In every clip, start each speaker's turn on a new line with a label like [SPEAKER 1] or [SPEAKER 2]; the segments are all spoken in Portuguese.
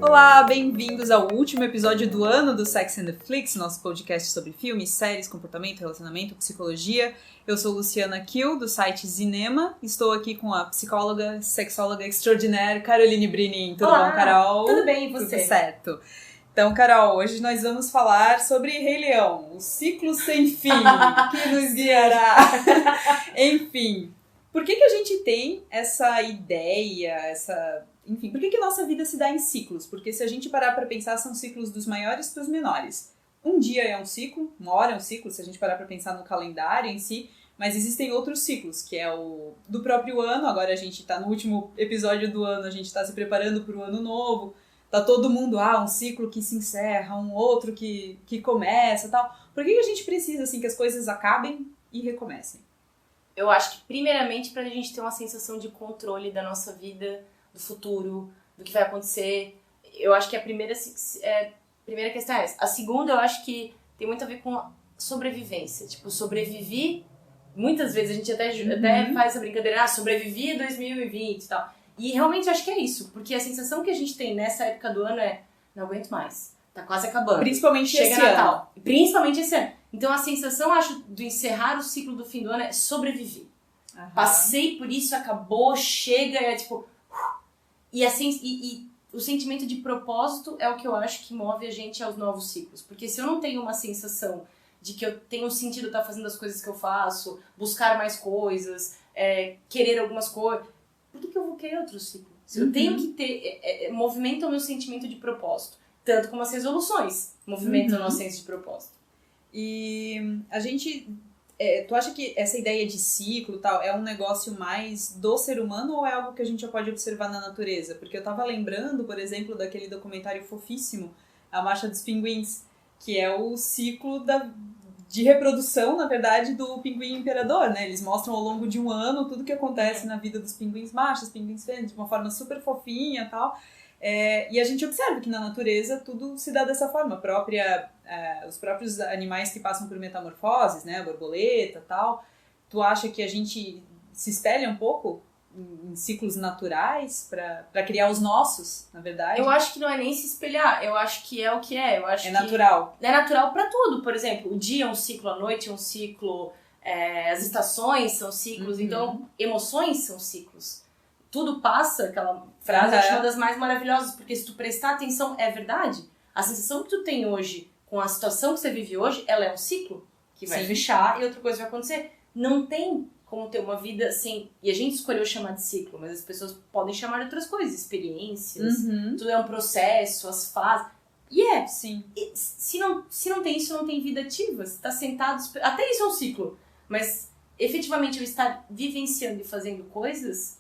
[SPEAKER 1] Olá, bem-vindos ao último episódio do ano do Sex and the Flix, nosso podcast sobre filmes, séries, comportamento, relacionamento, psicologia. Eu sou Luciana Kiel, do site Zinema. Estou aqui com a psicóloga, sexóloga extraordinaire, Caroline Brinin. Tudo
[SPEAKER 2] Olá,
[SPEAKER 1] bom, Carol?
[SPEAKER 2] Tudo bem, e você?
[SPEAKER 1] Tudo certo. Então, Carol, hoje nós vamos falar sobre Rei Leão, o ciclo sem fim que nos guiará. Enfim, por que a gente tem essa ideia, Enfim, por que nossa vida se dá em ciclos? Porque se a gente parar para pensar, são ciclos dos maiores para os menores. Um dia é um ciclo, uma hora é um ciclo, se a gente parar para pensar no calendário em si, mas existem outros ciclos, que é o do próprio ano. Agora a gente está no último episódio do ano, a gente está se preparando para o ano novo. Tá todo mundo, um ciclo que se encerra, um outro que começa e tal. Por que a gente precisa, assim, que as coisas acabem e recomecem?
[SPEAKER 2] Eu acho que, primeiramente, pra gente ter uma sensação de controle da nossa vida, do futuro, do que vai acontecer. Eu acho que a primeira questão é essa. A segunda, eu acho que tem muito a ver com a sobrevivência. Tipo, sobrevivi. Muitas vezes a gente até faz essa brincadeira, sobrevivi em 2020 e tal. E realmente eu acho que é isso, porque a sensação que a gente tem nessa época do ano é não aguento mais, tá quase acabando.
[SPEAKER 1] Principalmente
[SPEAKER 2] Chega
[SPEAKER 1] esse
[SPEAKER 2] Natal.
[SPEAKER 1] ano.
[SPEAKER 2] Principalmente esse ano. Então a sensação, acho, do encerrar o ciclo do fim do ano é sobreviver.
[SPEAKER 1] Uhum.
[SPEAKER 2] Passei por isso, acabou, chega, é tipo... E o sentimento de propósito é o que eu acho que move a gente aos novos ciclos. Porque se eu não tenho uma sensação de que eu tenho sentido estar fazendo as coisas que eu faço, buscar mais coisas, querer algumas coisas... Por que eu vou querer outro ciclo? Se eu tenho que ter... movimenta o meu sentimento de propósito. Tanto como as resoluções movimentam o nosso senso de propósito.
[SPEAKER 1] E a gente... tu acha que essa ideia de ciclo e tal é um negócio mais do ser humano ou é algo que a gente já pode observar na natureza? Porque eu tava lembrando, por exemplo, daquele documentário fofíssimo, A Marcha dos Pinguins, que é o ciclo de reprodução, na verdade, do pinguim imperador, né? Eles mostram ao longo de um ano tudo que acontece na vida dos pinguins machos, pinguins fêmeas, de uma forma super fofinha e tal. E a gente observa que na natureza tudo se dá dessa forma. Os próprios animais que passam por metamorfoses, né? A borboleta e tal. Tu acha que a gente se espelha um pouco em ciclos naturais para criar os nossos, na verdade?
[SPEAKER 2] Eu acho que não é nem se espelhar, eu acho que é o que é. Eu acho que
[SPEAKER 1] natural.
[SPEAKER 2] É natural pra tudo. Por exemplo, o dia é um ciclo, a noite é um ciclo, as estações são ciclos, então emoções são ciclos. Tudo passa, aquela frase acho uma das mais maravilhosas, porque se tu prestar atenção, é verdade. A sensação que tu tem hoje, com a situação que você vive hoje, ela é um ciclo que vai fechar e outra coisa vai acontecer. Não tem como ter uma vida sem... E a gente escolheu chamar de ciclo, mas as pessoas podem chamar de outras coisas, experiências, tudo é um processo, as fases. E
[SPEAKER 1] sim.
[SPEAKER 2] E se não tem isso, não tem vida ativa. Você tá sentado... Até isso é um ciclo. Mas, efetivamente, eu estar vivenciando e fazendo coisas...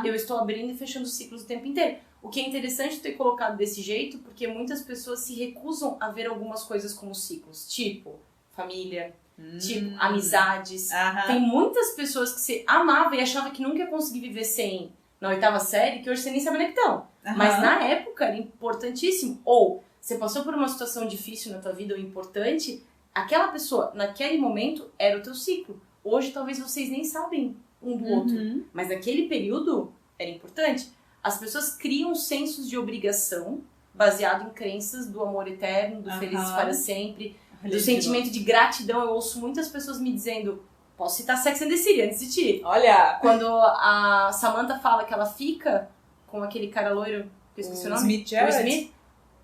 [SPEAKER 2] Eu estou abrindo e fechando ciclos o tempo inteiro. O que é interessante ter colocado desse jeito, porque muitas pessoas se recusam a ver algumas coisas como ciclos. Tipo, família, tipo, amizades. Tem muitas pessoas que você amava e achava que nunca ia conseguir viver sem na 8ª série, que hoje você nem sabe onde é que estão. Mas na época era importantíssimo. Ou você passou por uma situação difícil na tua vida ou importante, aquela pessoa, naquele momento, era o teu ciclo. Hoje talvez vocês nem sabem um do outro. Mas naquele período era importante. As pessoas criam sensos de obrigação baseado em crenças do amor eterno, do felizes para sempre, do sentimento de gratidão. Eu ouço muitas pessoas me dizendo, posso citar Sex and the City antes de ti.
[SPEAKER 1] Olha!
[SPEAKER 2] Quando a Samantha fala que ela fica com aquele cara loiro, que eu esqueci o nome,
[SPEAKER 1] o
[SPEAKER 2] Smith,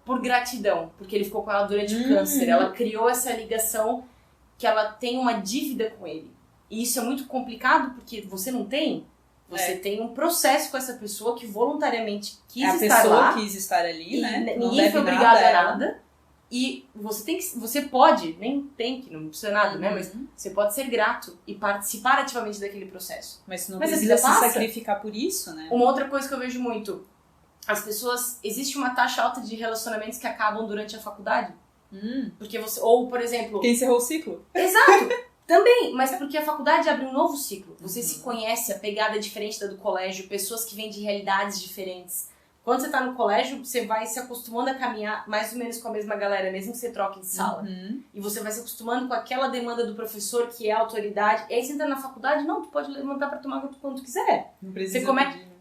[SPEAKER 2] por gratidão, porque ele ficou com ela durante o câncer. Ela criou essa ligação que ela tem uma dívida com ele. E isso é muito complicado porque você não tem. Você tem um processo com essa pessoa que voluntariamente quis estar lá. A pessoa
[SPEAKER 1] quis estar ali, né?
[SPEAKER 2] Ninguém foi obrigado a nada. E você pode, nem tem que, não precisa nada, né? Mas você pode ser grato e participar ativamente daquele processo.
[SPEAKER 1] Mas você não precisa se sacrificar por isso, né?
[SPEAKER 2] Uma outra coisa que eu vejo muito, as pessoas, existe uma taxa alta de relacionamentos que acabam durante a faculdade. Porque ou, por exemplo...
[SPEAKER 1] Quem encerrou o ciclo?
[SPEAKER 2] Exato! Também, mas porque a faculdade abre um novo ciclo. Você se conhece, a pegada é diferente da do colégio, pessoas que vêm de realidades diferentes. Quando você tá no colégio, você vai se acostumando a caminhar mais ou menos com a mesma galera, mesmo que você troque de sala. E você vai se acostumando com aquela demanda do professor, que é a autoridade. E aí você entra na faculdade, não, tu pode levantar pra tomar quando tu quiser.
[SPEAKER 1] Não precisa
[SPEAKER 2] você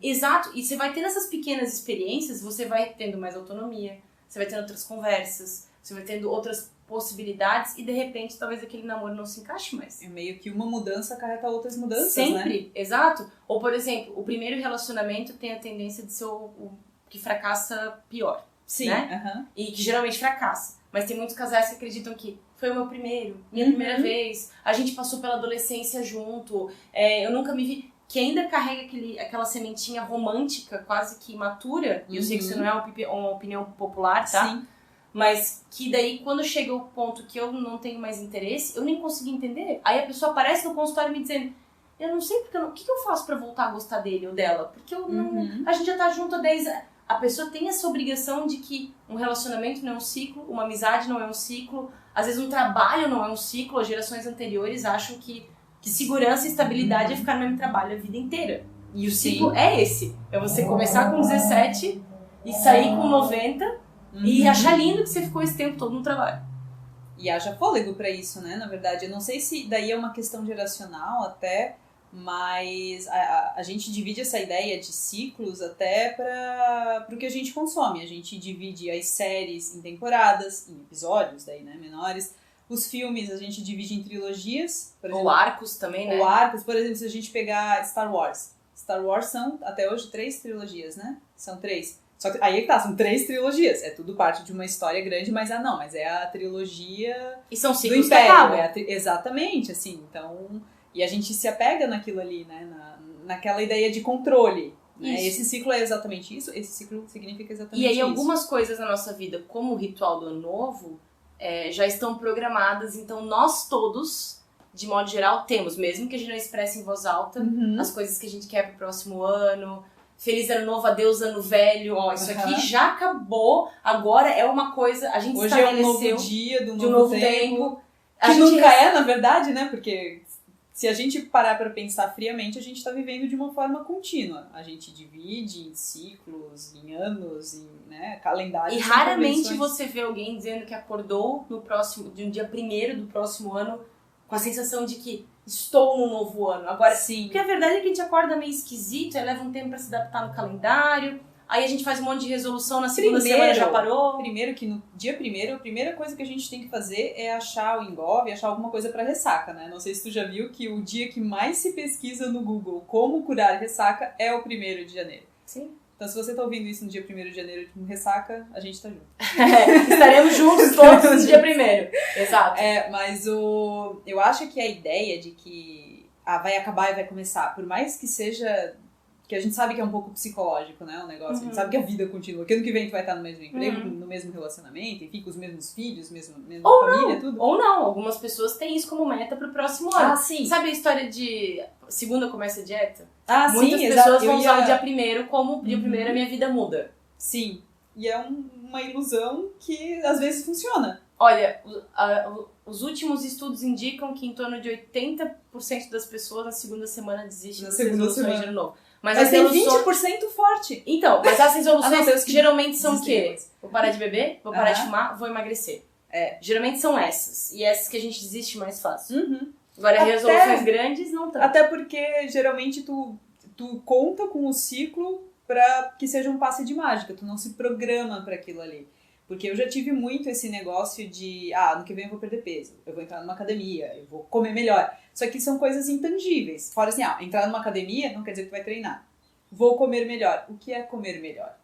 [SPEAKER 2] Exato, e você vai tendo essas pequenas experiências, você vai tendo mais autonomia, você vai tendo outras conversas, você vai tendo outras possibilidades e de repente talvez aquele namoro não se encaixe mais.
[SPEAKER 1] É meio que uma mudança acarreta outras mudanças,
[SPEAKER 2] Sempre,
[SPEAKER 1] né?
[SPEAKER 2] exato. Ou, por exemplo, o primeiro relacionamento tem a tendência de ser o que fracassa pior.
[SPEAKER 1] Sim,
[SPEAKER 2] né? E que geralmente fracassa. Mas tem muitos casais que acreditam que foi o meu primeiro, minha primeira vez, a gente passou pela adolescência junto, eu nunca me vi... Que ainda carrega aquela sementinha romântica, quase que imatura, e eu sei que isso não é uma opinião popular, tá?
[SPEAKER 1] Sim.
[SPEAKER 2] Mas que daí, quando chega o ponto que eu não tenho mais interesse, eu nem consigo entender. Aí a pessoa aparece no consultório me dizendo, eu não sei porque o que eu faço pra voltar a gostar dele ou dela? Porque eu não, a gente já tá junto há 10 anos. A pessoa tem essa obrigação de que um relacionamento não é um ciclo, uma amizade não é um ciclo, às vezes um trabalho não é um ciclo. As gerações anteriores acham que segurança e estabilidade é ficar no mesmo trabalho a vida inteira. E o ciclo é esse. É você começar com 17 e sair com 90 e achar lindo que você ficou esse tempo todo no trabalho.
[SPEAKER 1] E haja fôlego pra isso, né? Na verdade, eu não sei se daí é uma questão geracional até, mas a gente divide essa ideia de ciclos até para o que a gente consome. A gente divide as séries em temporadas, em episódios daí, né, menores. Os filmes a gente divide em trilogias. Por exemplo,
[SPEAKER 2] ou arcos também, né?
[SPEAKER 1] Ou arcos, por exemplo, se a gente pegar Star Wars. Star Wars são, até hoje, 3 trilogias, né? São 3. Só que aí é que tá, são 3 trilogias. É tudo parte de uma história grande, mas mas é a trilogia
[SPEAKER 2] e são
[SPEAKER 1] do
[SPEAKER 2] ciclos que
[SPEAKER 1] Império.
[SPEAKER 2] acabam.
[SPEAKER 1] Exatamente, assim, então... E a gente se apega naquilo ali, né? Naquela ideia de controle. Né? Esse ciclo é exatamente isso, esse ciclo significa exatamente isso.
[SPEAKER 2] E aí algumas coisas na nossa vida, como o ritual do Ano Novo, já estão programadas, então nós todos, de modo geral, temos, mesmo que a gente não expresse em voz alta, as coisas que a gente quer pro próximo ano. Feliz Ano Novo, adeus Ano Velho, isso aqui já acabou, agora é uma coisa, a gente
[SPEAKER 1] hoje
[SPEAKER 2] estabeleceu...
[SPEAKER 1] Hoje é um novo dia, de
[SPEAKER 2] um novo tempo.
[SPEAKER 1] Que nunca é, na verdade, né? Porque... Se a gente parar para pensar friamente, a gente está vivendo de uma forma contínua. A gente divide em ciclos, em anos, em calendários.
[SPEAKER 2] E raramente você vê alguém dizendo que acordou de um dia 1º do próximo ano com a sensação de que estou no novo ano. Agora,
[SPEAKER 1] sim.
[SPEAKER 2] Porque a verdade é que a gente acorda meio esquisito, aí leva um tempo para se adaptar no calendário. Aí a gente faz um monte de resolução, na segunda semana já parou.
[SPEAKER 1] Primeiro que no dia 1º, a primeira coisa que a gente tem que fazer é achar o Engov, achar alguma coisa pra ressaca, né? Não sei se tu já viu que o dia que mais se pesquisa no Google como curar ressaca é o 1º de janeiro.
[SPEAKER 2] Sim.
[SPEAKER 1] Então se você tá ouvindo isso no dia 1º de janeiro com ressaca, a gente tá junto.
[SPEAKER 2] Estaremos juntos todos no dia 1º. Exato.
[SPEAKER 1] Mas eu acho que a ideia de que vai acabar e vai começar, por mais que seja... Que a gente sabe que é um pouco psicológico, né, o negócio. A gente sabe que a vida continua. Que ano que vem tu vai estar no mesmo emprego, no mesmo relacionamento, enfim, com os mesmos filhos, mesma família, tudo.
[SPEAKER 2] Ou não. Algumas pessoas têm isso como meta pro próximo ano.
[SPEAKER 1] Ah, sim.
[SPEAKER 2] Sabe a história de segunda começa a dieta?
[SPEAKER 1] Ah,
[SPEAKER 2] muitas
[SPEAKER 1] sim,
[SPEAKER 2] pessoas vão usar o dia 1º como dia 1º a minha vida muda.
[SPEAKER 1] Sim. E é uma ilusão que às vezes funciona.
[SPEAKER 2] Olha, os últimos estudos indicam que em torno de 80% das pessoas na segunda semana desistem das resoluções de ano novo.
[SPEAKER 1] Mas tem 20% forte.
[SPEAKER 2] Então, mas as resoluções que geralmente são o quê? Vou parar de beber, vou parar de fumar, vou emagrecer. Geralmente são essas. E essas que a gente desiste mais fácil. Agora, resoluções grandes, não tanto.
[SPEAKER 1] Até porque, geralmente, tu conta com o ciclo pra que seja um passe de mágica. Tu não se programa pra aquilo ali. Porque eu já tive muito esse negócio de, ano que vem eu vou perder peso, eu vou entrar numa academia, eu vou comer melhor. Só que são coisas intangíveis. Fora assim, entrar numa academia não quer dizer que tu vai treinar. Vou comer melhor. O que é comer melhor?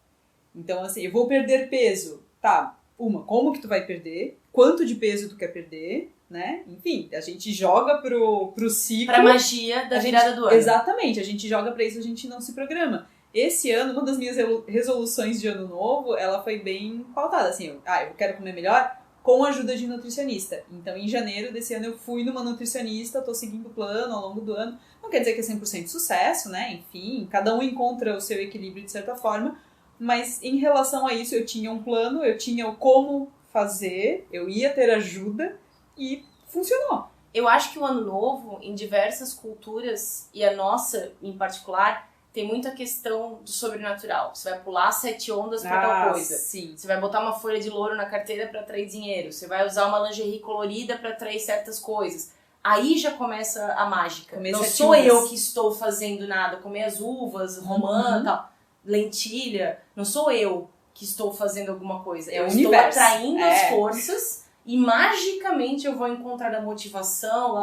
[SPEAKER 1] Então, assim, eu vou perder peso. Tá, como que tu vai perder? Quanto de peso tu quer perder? Né? Enfim, a gente joga pro ciclo.
[SPEAKER 2] Pra magia da virada do ano.
[SPEAKER 1] Exatamente, a gente joga pra isso, a gente não se programa. Esse ano, uma das minhas resoluções de ano novo, ela foi bem pautada, assim, eu quero comer melhor com a ajuda de nutricionista. Então, em janeiro desse ano, eu fui numa nutricionista, tô seguindo o plano ao longo do ano. Não quer dizer que é 100% sucesso, né? Enfim, cada um encontra o seu equilíbrio de certa forma, mas em relação a isso, eu tinha um plano, eu tinha o como fazer, eu ia ter ajuda e funcionou.
[SPEAKER 2] Eu acho que o ano novo, em diversas culturas, e a nossa em particular, tem muita questão do sobrenatural. Você vai pular 7 ondas pra tal coisa.
[SPEAKER 1] Sim.
[SPEAKER 2] Você vai botar uma folha de louro na carteira pra atrair dinheiro. Você vai usar uma lingerie colorida pra atrair certas coisas. aí já começa a mágica.
[SPEAKER 1] Começa
[SPEAKER 2] Não
[SPEAKER 1] a
[SPEAKER 2] sou
[SPEAKER 1] timidez.
[SPEAKER 2] eu que estou fazendo nada, comer as uvas, romã, tal, lentilha, não sou eu que estou fazendo alguma coisa.
[SPEAKER 1] É
[SPEAKER 2] Eu
[SPEAKER 1] o
[SPEAKER 2] estou
[SPEAKER 1] universo.
[SPEAKER 2] atraindo as forças e magicamente eu vou encontrar a motivação,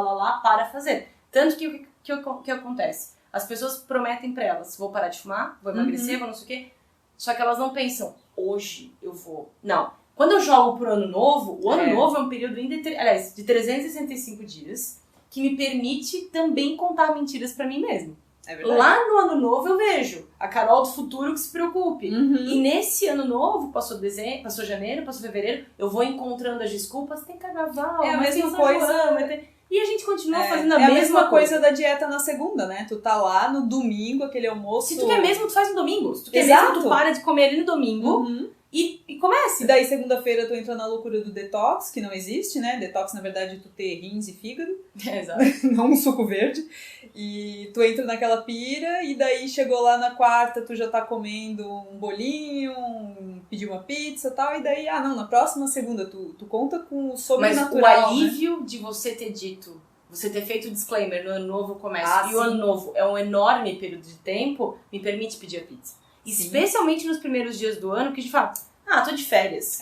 [SPEAKER 2] para fazer. Tanto que acontece? As pessoas prometem pra elas, vou parar de fumar, vou emagrecer, vou não sei o quê. Só que elas não pensam, hoje eu vou... Não. Quando eu jogo pro ano novo, o ano novo é um período de 365 dias que me permite também contar mentiras pra mim mesmo.
[SPEAKER 1] É verdade.
[SPEAKER 2] Lá no ano novo eu vejo a Carol do futuro que se preocupe. E nesse ano novo, passou janeiro, passou fevereiro, eu vou encontrando as desculpas, tem carnaval,
[SPEAKER 1] É a
[SPEAKER 2] mas
[SPEAKER 1] mesma
[SPEAKER 2] tem São
[SPEAKER 1] coisa.
[SPEAKER 2] João, e a gente continua fazendo
[SPEAKER 1] É a mesma coisa da dieta na segunda, né? Tu tá lá no domingo, aquele almoço...
[SPEAKER 2] Se tu quer mesmo, tu faz no domingo. Se tu quer
[SPEAKER 1] Exato.
[SPEAKER 2] mesmo, tu para de comer ali no domingo e começa.
[SPEAKER 1] E daí segunda-feira tu entra na loucura do detox, que não existe, né? Detox, na verdade, é tu ter rins e fígado.
[SPEAKER 2] Exato.
[SPEAKER 1] Não um suco verde. E tu entra naquela pira, e daí chegou lá na quarta, tu já tá comendo um bolinho, pediu uma pizza e tal, e daí, na próxima segunda, tu conta com o sobrenatural.
[SPEAKER 2] Mas o alívio de você ter dito, você ter feito o disclaimer, no ano novo eu começo, e o ano novo é um enorme período de tempo, me permite pedir a pizza.
[SPEAKER 1] Sim.
[SPEAKER 2] Especialmente nos primeiros dias do ano, que a gente fala, tô de férias.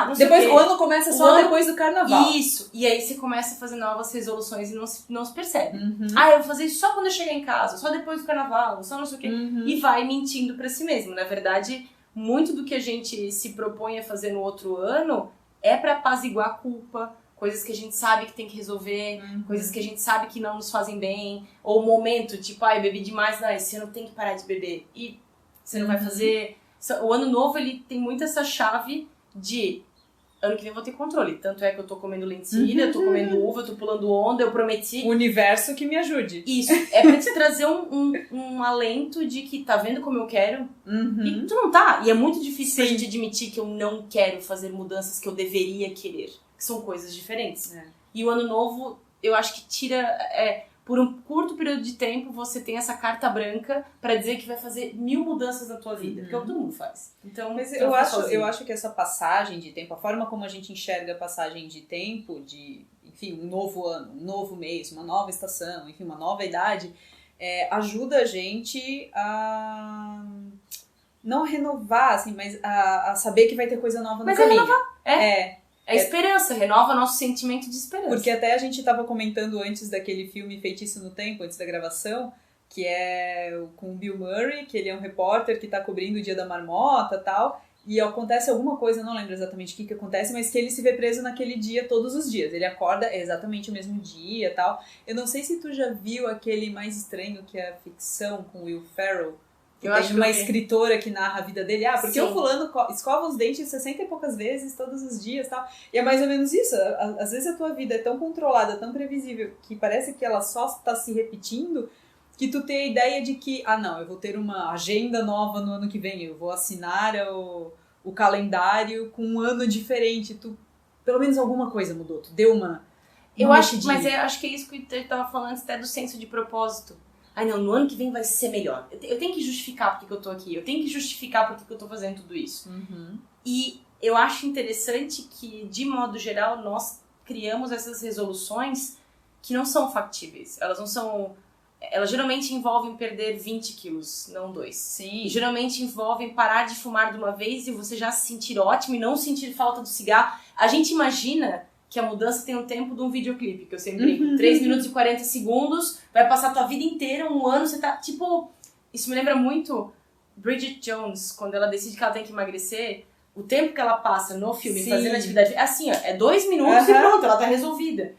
[SPEAKER 2] Não sei
[SPEAKER 1] Depois
[SPEAKER 2] o quê.
[SPEAKER 1] o ano começa só depois do carnaval.
[SPEAKER 2] Isso. E aí você começa a fazer novas resoluções e não se percebe.
[SPEAKER 1] Eu
[SPEAKER 2] vou fazer isso só quando eu chegar em casa, só depois do carnaval, só não sei o quê. E vai mentindo pra si mesmo. Na verdade, muito do que a gente se propõe a fazer no outro ano é pra apaziguar a culpa, coisas que a gente sabe que tem que resolver, coisas que a gente sabe que não nos fazem bem, ou momento, tipo, eu bebi demais, esse ano tem que parar de beber. E você não vai fazer... O ano novo, ele tem muito essa chave de ano que vem eu vou ter controle. Tanto é que eu tô comendo lentilha, eu tô comendo uva, eu tô pulando onda, eu prometi...
[SPEAKER 1] O universo que me ajude.
[SPEAKER 2] Isso, é pra te trazer um alento de que tá vendo como eu quero e tu não tá. E é muito difícil pra gente admitir que eu não quero fazer mudanças que eu deveria querer. Que são coisas diferentes. E o ano novo, eu acho que tira... por um curto período de tempo, você tem essa carta branca pra dizer que vai fazer 1000 mudanças na tua vida. Porque todo mundo faz. Então,
[SPEAKER 1] mas eu acho que essa passagem de tempo, a forma como a gente enxerga a passagem de tempo, de, enfim, um novo ano, um novo mês, uma nova estação, enfim, uma nova idade, ajuda a gente a não renovar, assim, mas a saber que vai ter coisa nova no caminho.
[SPEAKER 2] É esperança, renova nosso sentimento de esperança.
[SPEAKER 1] Porque até a gente estava comentando antes daquele filme Feitiço no Tempo, antes da gravação, que é com o Bill Murray, que ele é um repórter que está cobrindo o Dia da Marmota e tal, e acontece alguma coisa, não lembro exatamente o que acontece, mas que ele se vê preso naquele dia todos os dias. Ele acorda exatamente o mesmo dia e tal. Eu não sei se tu já viu aquele Mais Estranho que é a Ficção, com Will Ferrell, que tem uma escritora que narra a vida dele. Porque o fulano escova os dentes 60 e poucas vezes, todos os dias e tal. E é mais ou menos isso. Às vezes a tua vida é tão controlada, tão previsível, que parece que ela só está se repetindo, que tu tem a ideia de que, eu vou ter uma agenda nova no ano que vem, eu vou assinar o calendário com um ano diferente. Pelo menos alguma coisa mudou, tu deu uma
[SPEAKER 2] Mas eu acho que é isso que tu estava falando antes, até do senso de propósito. No ano que vem vai ser melhor. Eu tenho que justificar porque eu tô aqui. Eu tenho que justificar porque eu tô fazendo tudo isso. E eu acho interessante que, de modo geral, nós criamos essas resoluções que não são factíveis. Elas não são... Elas geralmente envolvem perder 20 quilos, não 2.
[SPEAKER 1] Sim.
[SPEAKER 2] E geralmente envolvem parar de fumar de uma vez e você já se sentir ótimo e não sentir falta do cigarro. A gente imagina... que a mudança tem o tempo de um videoclipe, que eu sempre brinco. 3 minutos e 40 segundos, vai passar a tua vida inteira, um ano, você tá, tipo... Isso me lembra muito Bridget Jones, quando ela decide que ela tem que emagrecer, o tempo que ela passa no filme fazendo atividade... É assim, é 2 minutos e pronto, ela tá resolvida.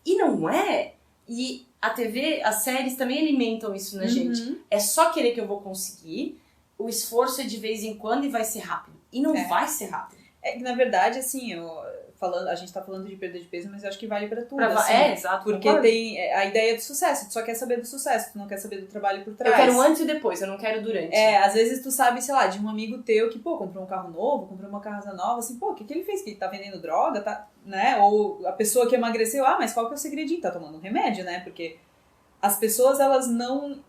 [SPEAKER 2] E não é. E a TV, as séries também alimentam isso na gente. É só querer que eu vou conseguir, o esforço é de vez em quando e vai ser rápido. E não vai ser rápido.
[SPEAKER 1] É que, na verdade, assim, a gente tá falando de perda de peso, mas eu acho que vale pra tudo.
[SPEAKER 2] Exato.
[SPEAKER 1] Porque tem a ideia do sucesso. Tu só quer saber do sucesso, tu não quer saber do trabalho por trás.
[SPEAKER 2] Eu quero antes e depois, eu não quero durante.
[SPEAKER 1] Às vezes tu sabe, sei lá, de um amigo teu que, comprou um carro novo, comprou uma casa nova, assim, o que ele fez? Que ele tá vendendo droga, tá, né? Ou a pessoa que emagreceu, mas qual que é o segredinho? Tá tomando um remédio, né? Porque as pessoas, elas não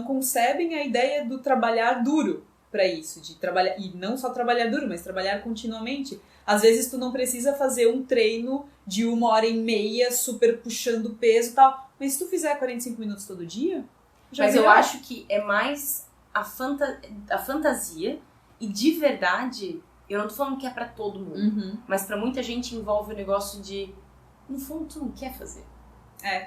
[SPEAKER 1] concebem a ideia do trabalhar duro pra isso, de trabalhar, e não só trabalhar duro, mas trabalhar continuamente. Às vezes tu não precisa fazer um treino de 1h30 super puxando peso e tal. Mas se tu fizer 45 minutos todo dia, já
[SPEAKER 2] Mas
[SPEAKER 1] virou.
[SPEAKER 2] eu acho que é mais a fantasia e de verdade, eu não tô falando que é pra todo mundo,
[SPEAKER 1] Uhum.
[SPEAKER 2] mas pra muita gente envolve o negócio de, no fundo, tu não quer fazer.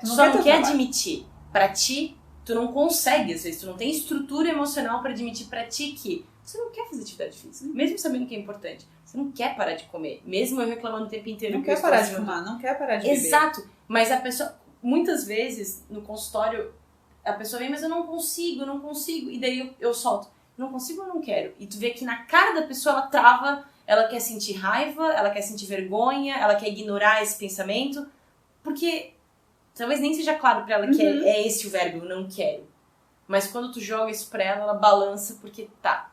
[SPEAKER 1] Tu
[SPEAKER 2] Só não
[SPEAKER 1] ter
[SPEAKER 2] quer
[SPEAKER 1] trabalho.
[SPEAKER 2] admitir. Pra ti, tu não consegue, às vezes, tu não tem estrutura emocional pra admitir pra ti que você não quer fazer atividade física, mesmo sabendo que é importante. Você não quer parar de comer, mesmo eu reclamando o tempo inteiro.
[SPEAKER 1] Não
[SPEAKER 2] que eu
[SPEAKER 1] quer
[SPEAKER 2] estou
[SPEAKER 1] parar de
[SPEAKER 2] acima do-
[SPEAKER 1] fumar, não quer parar de beber.
[SPEAKER 2] Exato, mas a pessoa, muitas vezes, no consultório, a pessoa vem, mas eu não consigo, e daí eu solto. Não consigo ou não quero? E tu vê que na cara da pessoa ela trava, ela quer sentir raiva, ela quer sentir vergonha, ela quer ignorar esse pensamento, porque talvez nem seja claro pra ela que é esse o verbo, eu não quero. Mas quando tu joga isso pra ela balança porque tá.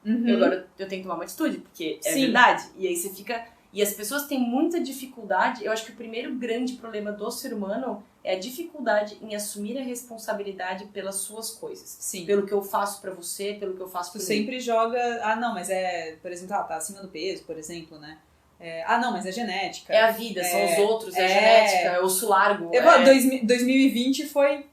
[SPEAKER 2] Agora eu tenho que tomar uma atitude, porque é
[SPEAKER 1] Sim.
[SPEAKER 2] verdade. E aí você fica... E as pessoas têm muita dificuldade, eu acho que o primeiro grande problema do ser humano é a dificuldade em assumir a responsabilidade pelas suas coisas.
[SPEAKER 1] Sim.
[SPEAKER 2] Pelo que eu faço pra você, pelo que eu faço
[SPEAKER 1] Tu
[SPEAKER 2] por mim.
[SPEAKER 1] sempre joga... não, mas por exemplo, tá acima do peso, por exemplo, né? Não, mas é genética.
[SPEAKER 2] É a vida, são os outros, é a
[SPEAKER 1] é-
[SPEAKER 2] genética, é o osso largo.
[SPEAKER 1] 2020 foi...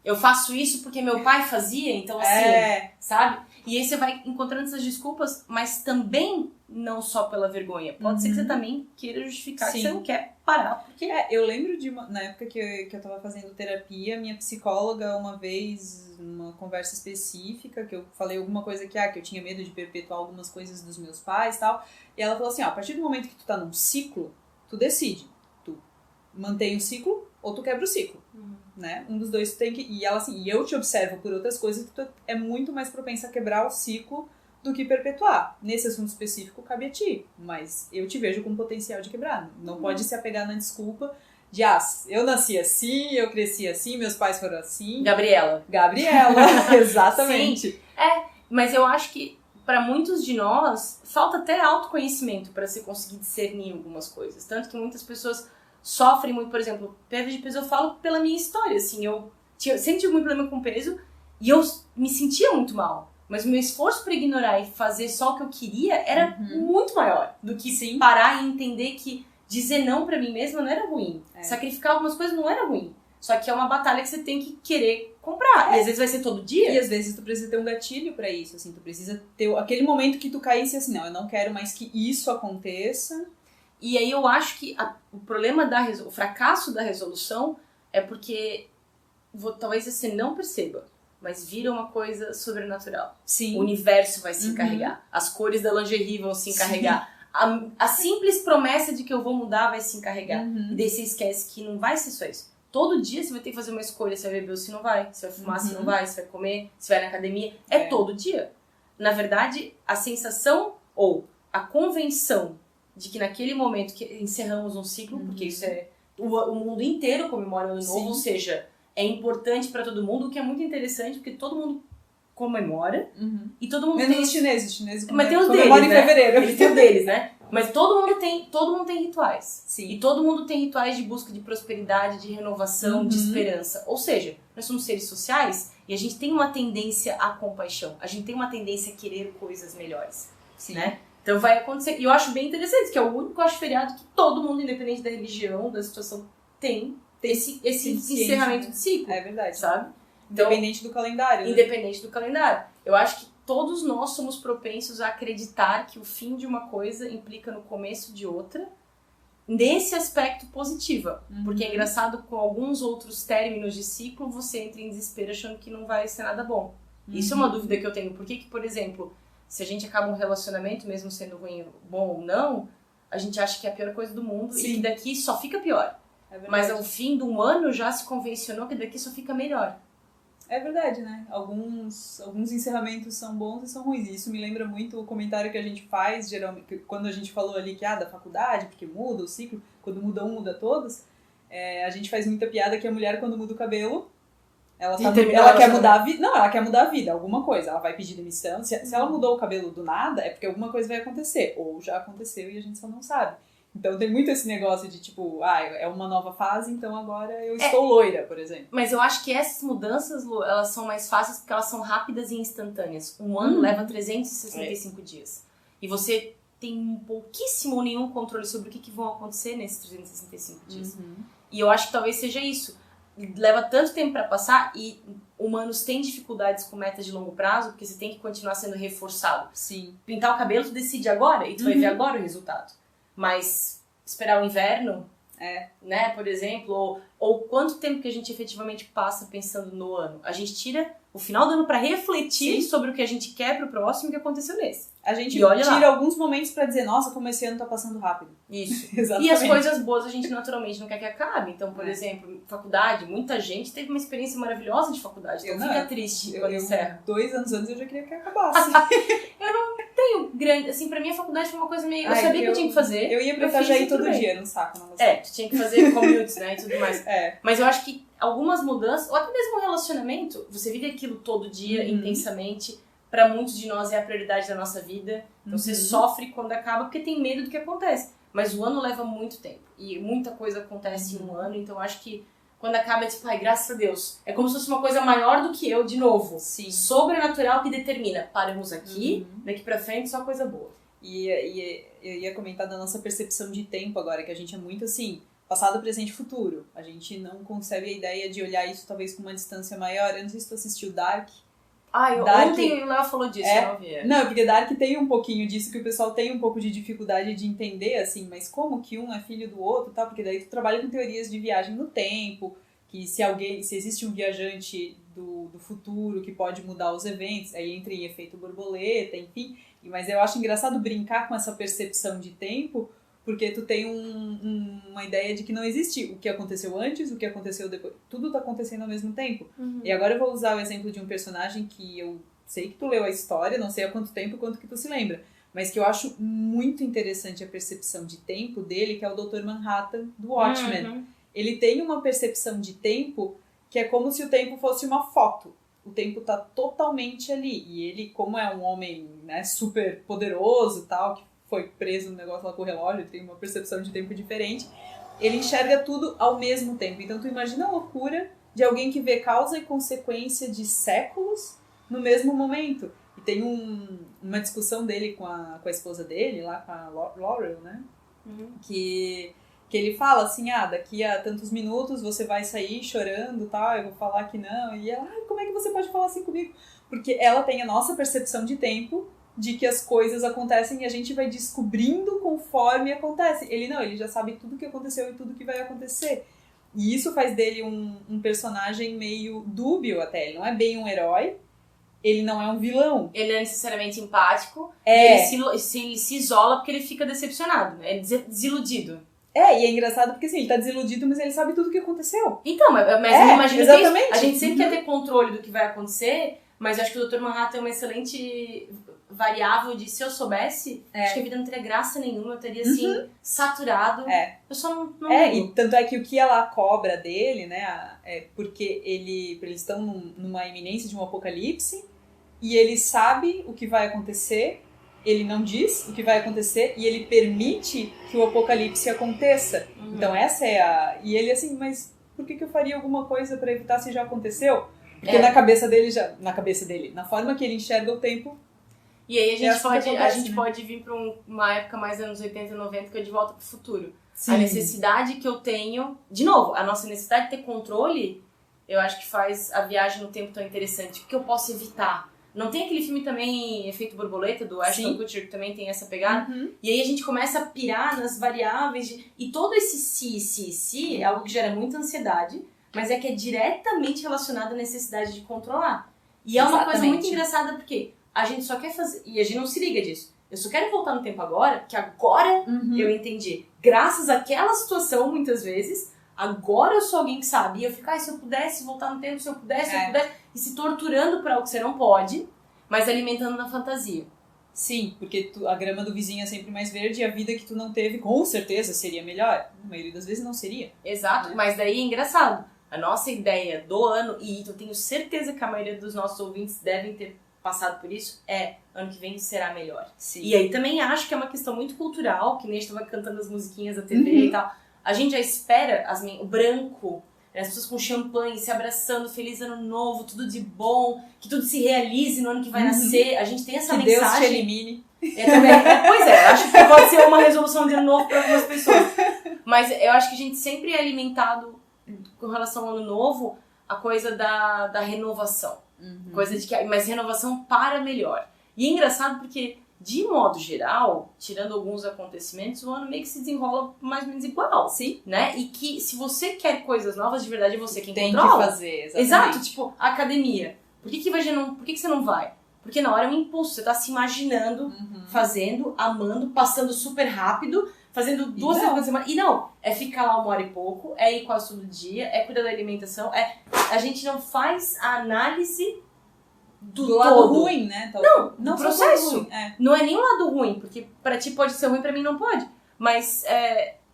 [SPEAKER 2] Eu faço isso porque meu pai fazia, então assim, sabe? E aí você vai encontrando essas desculpas, mas também não só pela vergonha. Pode ser que você também queira justificar que
[SPEAKER 1] Sim.
[SPEAKER 2] você não quer parar, porque...
[SPEAKER 1] Eu lembro na época que eu tava fazendo terapia, minha psicóloga, uma vez, numa conversa específica, que eu falei alguma coisa que eu tinha medo de perpetuar algumas coisas dos meus pais e tal, e ela falou assim, a partir do momento que tu tá num ciclo, tu decide. Tu mantém o ciclo ou tu quebra o ciclo. Né? Um dos dois tu tem que... E ela assim, e eu te observo por outras coisas que tu é muito mais propensa a quebrar o ciclo do que perpetuar. Nesse assunto específico, cabe a ti. Mas eu te vejo com potencial de quebrar. Não pode se apegar na desculpa de, eu nasci assim, eu cresci assim, meus pais foram assim.
[SPEAKER 2] Gabriela,
[SPEAKER 1] exatamente.
[SPEAKER 2] Sim. Mas eu acho que pra muitos de nós, falta até autoconhecimento pra você conseguir discernir algumas coisas. Tanto que muitas pessoas sofrem muito, por exemplo, perda de peso, eu falo pela minha história, assim, eu sempre tive muito problema com peso e eu me sentia muito mal. Mas o meu esforço pra ignorar e fazer só o que eu queria era muito maior do que parar e entender que dizer não pra mim mesma não era ruim. Sacrificar algumas coisas não era ruim. Só que é uma batalha que você tem que querer comprar. E às vezes vai ser todo dia.
[SPEAKER 1] E às vezes tu precisa ter um gatilho pra isso, assim, tu precisa ter aquele momento que tu caísse assim, não, eu não quero mais que isso aconteça.
[SPEAKER 2] E aí eu acho que o problema o fracasso da resolução é porque talvez você não perceba, mas vira uma coisa sobrenatural.
[SPEAKER 1] Sim.
[SPEAKER 2] O universo vai se encarregar. As cores da lingerie vão se encarregar. A simples promessa de que eu vou mudar vai se encarregar. E daí você esquece que não vai ser só isso. Todo dia você vai ter que fazer uma escolha, se vai beber ou se não vai, se vai fumar, se não vai, se vai comer, se vai na academia. É todo dia. Na verdade, a sensação ou a convenção de que naquele momento que encerramos um ciclo, porque isso é... O mundo inteiro comemora o ano novo, ou seja, é importante pra todo mundo, o que é muito interessante, porque todo mundo comemora e todo mundo
[SPEAKER 1] Menos
[SPEAKER 2] tem...
[SPEAKER 1] os chineses
[SPEAKER 2] Mas tem os
[SPEAKER 1] comemoram
[SPEAKER 2] deles,
[SPEAKER 1] em
[SPEAKER 2] né?
[SPEAKER 1] fevereiro.
[SPEAKER 2] Eles têm o deles, né? Mas todo mundo tem rituais.
[SPEAKER 1] Sim.
[SPEAKER 2] E todo mundo tem rituais de busca de prosperidade, de renovação, de esperança. Ou seja, nós somos seres sociais e a gente tem uma tendência à compaixão. A gente tem uma tendência a querer coisas melhores.
[SPEAKER 1] Sim.
[SPEAKER 2] Né? Então vai acontecer. E eu acho bem interessante, que é o único, acho, feriado que todo mundo, independente da religião, da situação, tem esse encerramento de ciclo.
[SPEAKER 1] É verdade.
[SPEAKER 2] Sabe? Então,
[SPEAKER 1] Independente do calendário.
[SPEAKER 2] independente do calendário. Eu acho que todos nós somos propensos a acreditar que o fim de uma coisa implica no começo de outra, nesse aspecto positiva. Porque é engraçado, com alguns outros términos de ciclo, você entra em desespero achando que não vai ser nada bom. Isso é uma dúvida que eu tenho. Por que, por exemplo, se a gente acaba um relacionamento, mesmo sendo ruim, bom ou não, a gente acha que é a pior coisa do mundo e que daqui só fica pior. Mas ao fim de um ano já se convencionou que daqui só fica melhor.
[SPEAKER 1] É verdade, né? Alguns encerramentos são bons e são ruins. E isso me lembra muito o comentário que a gente faz, geralmente, quando a gente falou ali que da faculdade, porque muda o ciclo, quando muda um, muda todos. A gente faz muita piada que a mulher, quando muda o cabelo, ela quer mudar a vida. Não, ela quer mudar a vida, alguma coisa. Ela vai pedir demissão. Se ela mudou o cabelo do nada, é porque alguma coisa vai acontecer. Ou já aconteceu e a gente só não sabe. Então tem muito esse negócio de tipo, é uma nova fase, então agora eu estou loira, por exemplo.
[SPEAKER 2] Mas eu acho que essas mudanças, Lu, elas são mais fáceis porque elas são rápidas e instantâneas. Um ano leva 365 dias. E você tem pouquíssimo ou nenhum controle sobre o que vão acontecer nesses 365 dias.
[SPEAKER 1] Uhum.
[SPEAKER 2] E eu acho que talvez seja isso. Leva tanto tempo pra passar e humanos têm dificuldades com metas de longo prazo porque você tem que continuar sendo reforçado.
[SPEAKER 1] Sim.
[SPEAKER 2] Pintar o cabelo, tu decide agora e tu vai ver agora o resultado. Mas esperar o inverno, né, por exemplo, ou quanto tempo que a gente efetivamente passa pensando no ano. A gente tira o final do ano pra refletir sobre o que a gente quer pro próximo e o que aconteceu nesse.
[SPEAKER 1] A gente
[SPEAKER 2] E olha
[SPEAKER 1] tira
[SPEAKER 2] lá.
[SPEAKER 1] alguns momentos pra dizer, nossa, como esse ano tá passando rápido.
[SPEAKER 2] Isso.
[SPEAKER 1] Exatamente.
[SPEAKER 2] E as coisas boas a gente naturalmente não quer que acabe. Então, por exemplo, faculdade, muita gente teve uma experiência maravilhosa de faculdade. Então fica triste quando encerra.
[SPEAKER 1] 2 anos antes eu já queria que acabasse.
[SPEAKER 2] Eu não tenho grande... Assim, pra mim a faculdade foi uma coisa meio... Eu sabia que eu tinha que fazer.
[SPEAKER 1] Eu ia pra Itajaí todo dia, não saco. Não
[SPEAKER 2] tu tinha que fazer commutes, né, e tudo mais.
[SPEAKER 1] É.
[SPEAKER 2] Mas eu acho que algumas mudanças, ou até mesmo um relacionamento, você vive aquilo todo dia, intensamente. Pra muitos de nós é a prioridade da nossa vida. Então você sofre quando acaba porque tem medo do que acontece. Mas o ano leva muito tempo. E muita coisa acontece em um ano. Então eu acho que quando acaba é tipo, ai, graças a Deus. É como se fosse uma coisa maior do que eu, de novo.
[SPEAKER 1] Sim.
[SPEAKER 2] Sobrenatural que determina. Paramos aqui, daqui pra frente só coisa boa.
[SPEAKER 1] E eu ia comentar da nossa percepção de tempo agora, que a gente é muito assim, passado, presente e futuro. A gente não concebe a ideia de olhar isso talvez com uma distância maior. Eu não sei se tu assistiu Dark.
[SPEAKER 2] Ontem o Léo falou disso, eu não vi.
[SPEAKER 1] Não, porque Dark tem um pouquinho disso, que o pessoal tem um pouco de dificuldade de entender, assim, mas como que um é filho do outro e tal, porque daí tu trabalha com teorias de viagem no tempo, que se existe um viajante do futuro que pode mudar os eventos, aí entra em efeito borboleta, enfim, mas eu acho engraçado brincar com essa percepção de tempo, porque tu tem uma ideia de que não existe o que aconteceu antes, o que aconteceu depois. Tudo tá acontecendo ao mesmo tempo. E agora eu vou usar o exemplo de um personagem que eu sei que tu leu a história, não sei há quanto tempo, quanto que tu se lembra, mas que eu acho muito interessante a percepção de tempo dele, que é o Dr. Manhattan, do Watchmen. Ele tem uma percepção de tempo que é como se o tempo fosse uma foto. O tempo tá totalmente ali. E ele, como é um homem, né, super poderoso e tal, que foi preso no negócio lá com o relógio, tem uma percepção de tempo diferente, ele enxerga tudo ao mesmo tempo. Então tu imagina a loucura de alguém que vê causa e consequência de séculos no mesmo momento. E tem uma discussão dele com a esposa dele, lá com a Laurel, né? Que ele fala assim, daqui a tantos minutos você vai sair chorando, tal, eu vou falar que não. E ela, como é que você pode falar assim comigo? Porque ela tem a nossa percepção de tempo, de que as coisas acontecem e a gente vai descobrindo conforme acontece. Ele já sabe tudo que aconteceu e tudo que vai acontecer. E isso faz dele um personagem meio dúbio até. Ele não é bem um herói, ele não é um vilão.
[SPEAKER 2] Ele não é necessariamente empático, ele se isola porque ele fica decepcionado, né? Ele é desiludido.
[SPEAKER 1] E é engraçado porque assim, ele tá desiludido, mas ele sabe tudo o que aconteceu.
[SPEAKER 2] Então, mas eu imagino
[SPEAKER 1] exatamente.
[SPEAKER 2] que a gente sempre quer ter controle do que vai acontecer, mas eu acho que o Dr. Manhattan é uma excelente variável de se eu soubesse, acho que a vida não teria graça nenhuma, eu teria assim, saturado. Eu só não
[SPEAKER 1] e tanto é que o que ela cobra dele, né, é porque eles estão numa iminência de um apocalipse e ele sabe o que vai acontecer, ele não diz o que vai acontecer e ele permite que o apocalipse aconteça. Então essa é a... E ele assim, mas por que eu faria alguma coisa pra evitar se já aconteceu? Porque na cabeça dele, na forma que ele enxerga o tempo.
[SPEAKER 2] E aí a gente pode vir pra uma época mais anos 80 e 90 que é De Volta pro Futuro. Sim. A necessidade que eu tenho... De novo, a nossa necessidade de ter controle, eu acho que faz a viagem no tempo tão interessante. O que eu posso evitar? Não tem aquele filme também, Efeito Borboleta, do Ashton Kutcher, que também tem essa pegada? E aí a gente começa a pirar nas variáveis. E todo esse se é algo que gera muita ansiedade, mas é que é diretamente relacionado à necessidade de controlar. E é uma coisa muito engraçada, porque a gente só quer fazer... E a gente não se liga disso. Eu só quero voltar no tempo agora, porque agora eu entendi. Graças àquela situação, muitas vezes, agora eu sou alguém que sabe. E eu fico, se eu pudesse voltar no tempo, se eu pudesse... E se torturando por algo que você não pode, mas alimentando na fantasia.
[SPEAKER 1] Sim, porque a grama do vizinho é sempre mais verde e a vida que tu não teve, com certeza, seria melhor. Na maioria das vezes não seria.
[SPEAKER 2] Exato, né? Mas daí é engraçado. A nossa ideia do ano, e eu tenho certeza que a maioria dos nossos ouvintes devem ter passado por isso, ano que vem será melhor.
[SPEAKER 1] Sim.
[SPEAKER 2] E aí também acho que é uma questão muito cultural, que nem a gente estava cantando as musiquinhas da TV e tal. A gente já espera o branco, as pessoas com champanhe, se abraçando, feliz ano novo, tudo de bom, que tudo se realize no ano que vai nascer. A gente tem essa
[SPEAKER 1] que
[SPEAKER 2] mensagem.
[SPEAKER 1] Deus te elimine.
[SPEAKER 2] Pois é, acho que pode ser uma resolução de ano novo para algumas pessoas. Mas eu acho que a gente sempre é alimentado com relação ao ano novo a coisa da renovação. Coisa de que, mas renovação para melhor. E é engraçado porque, de modo geral, tirando alguns acontecimentos, o ano meio que se desenrola mais ou menos igual.
[SPEAKER 1] Sim.
[SPEAKER 2] Né? E que se você quer coisas novas, de verdade é você quem
[SPEAKER 1] tem
[SPEAKER 2] controla.
[SPEAKER 1] Que fazer, exatamente.
[SPEAKER 2] Exato, tipo, a academia. Por que você não vai? Porque na hora é um impulso, você tá se imaginando, fazendo, amando, passando super rápido, fazendo 2 vezes por semana. E não, é ficar lá 1 hora e pouco, é ir quase todo dia, é cuidar da alimentação, a gente não faz a análise do
[SPEAKER 1] lado
[SPEAKER 2] todo.
[SPEAKER 1] ruim, né?
[SPEAKER 2] Não processo.
[SPEAKER 1] Ruim,
[SPEAKER 2] Não é nem o lado ruim, porque pra ti pode ser ruim, pra mim não pode. Mas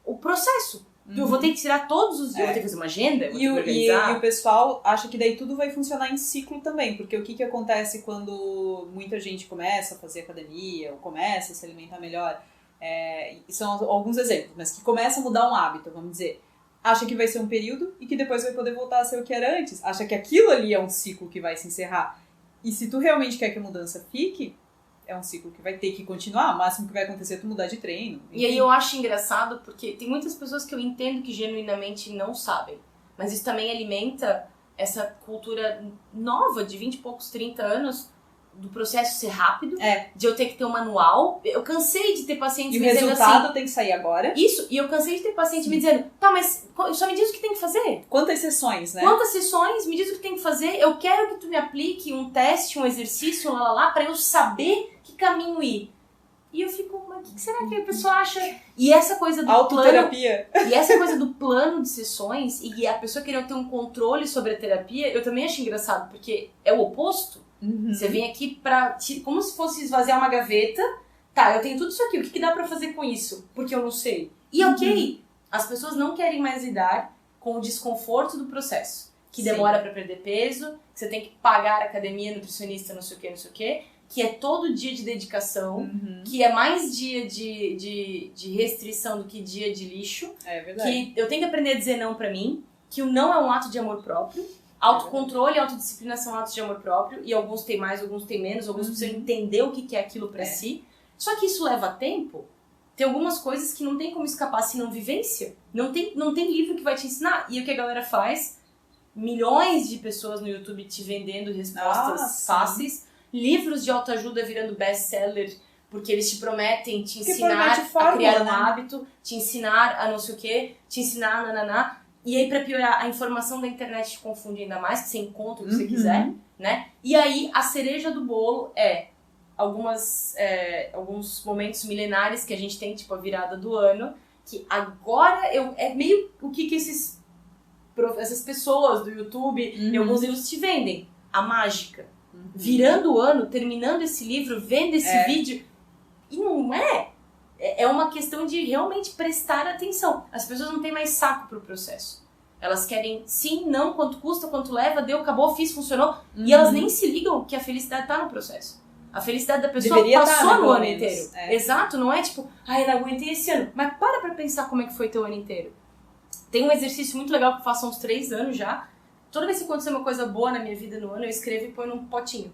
[SPEAKER 2] o processo. Eu vou ter que tirar todos os dias, vou ter que fazer uma agenda, vou ter que organizar.
[SPEAKER 1] E o pessoal acha que daí tudo vai funcionar em ciclo também, porque o que acontece quando muita gente começa a fazer academia, ou começa a se alimentar melhor, são alguns exemplos, mas que começa a mudar um hábito, vamos dizer, acha que vai ser um período e que depois vai poder voltar a ser o que era antes, acha que aquilo ali é um ciclo que vai se encerrar. E se tu realmente quer que a mudança fique, é um ciclo que vai ter que continuar, o máximo que vai acontecer é tu mudar de treino. Enfim.
[SPEAKER 2] E aí eu acho engraçado porque tem muitas pessoas que eu entendo que genuinamente não sabem, mas isso também alimenta essa cultura nova de 20 e poucos, 30 anos do processo ser rápido, de eu ter que ter um manual. Eu cansei de ter pacientes me dizendo assim...
[SPEAKER 1] E o resultado tem que sair agora.
[SPEAKER 2] Isso, e eu cansei de ter pacientes me dizendo, tá, mas só me diz o que tem que fazer.
[SPEAKER 1] Quantas sessões, né?
[SPEAKER 2] Quantas sessões? Me diz o que tem que fazer. Eu quero que tu me aplique um teste, um exercício, pra eu saber que caminho ir. E eu fico, mas o que será que a pessoa acha? E essa coisa do
[SPEAKER 1] autoterapia.
[SPEAKER 2] E essa coisa do plano de sessões e a pessoa querer ter um controle sobre a terapia, eu também acho engraçado, porque é o oposto. Você vem aqui como se fosse esvaziar uma gaveta. Tá, eu tenho tudo isso aqui, o que dá pra fazer com isso? Porque eu não sei. E ok, as pessoas não querem mais lidar com o desconforto do processo. Que demora pra perder peso, que você tem que pagar academia, nutricionista, não sei o que, que é todo dia de dedicação, que é mais dia de restrição do que dia de lixo.
[SPEAKER 1] É verdade.
[SPEAKER 2] Que eu tenho que aprender a dizer não pra mim, que o não é um ato de amor próprio. Autocontrole e autodisciplina são atos de amor próprio, e alguns têm mais, alguns têm menos, alguns precisam entender o que é aquilo pra si. Só que isso leva tempo. Tem algumas coisas que não tem como escapar se não vivência. Não tem livro que vai te ensinar. E o que a galera faz? Milhões de pessoas no YouTube te vendendo respostas fáceis. Livros de autoajuda virando best-seller, porque eles te prometem te ensinar a criar um hábito, te ensinar a não sei o que, te ensinar a nananá. E aí, pra piorar, a informação da internet te confunde ainda mais, que você encontra o que você quiser, né? E aí, a cereja do bolo é alguns momentos milenares que a gente tem, tipo a virada do ano, que agora é meio o que essas pessoas do YouTube e alguns livros te vendem. A mágica. Virando o ano, terminando esse livro, vendo esse vídeo. E não é. É uma questão de realmente prestar atenção. As pessoas não têm mais saco pro processo. Elas querem sim, não, quanto custa, quanto leva, deu, acabou, fiz, funcionou. E elas nem se ligam que a felicidade tá no processo. A felicidade da pessoa
[SPEAKER 1] deveria
[SPEAKER 2] passou no ano
[SPEAKER 1] menos.
[SPEAKER 2] inteiro. Exato, não é tipo, eu não aguentei esse ano. Mas para pensar como é que foi teu ano inteiro. Tem um exercício muito legal que eu faço há uns 3 anos já. Toda vez que acontecer uma coisa boa na minha vida no ano, eu escrevo e ponho num potinho.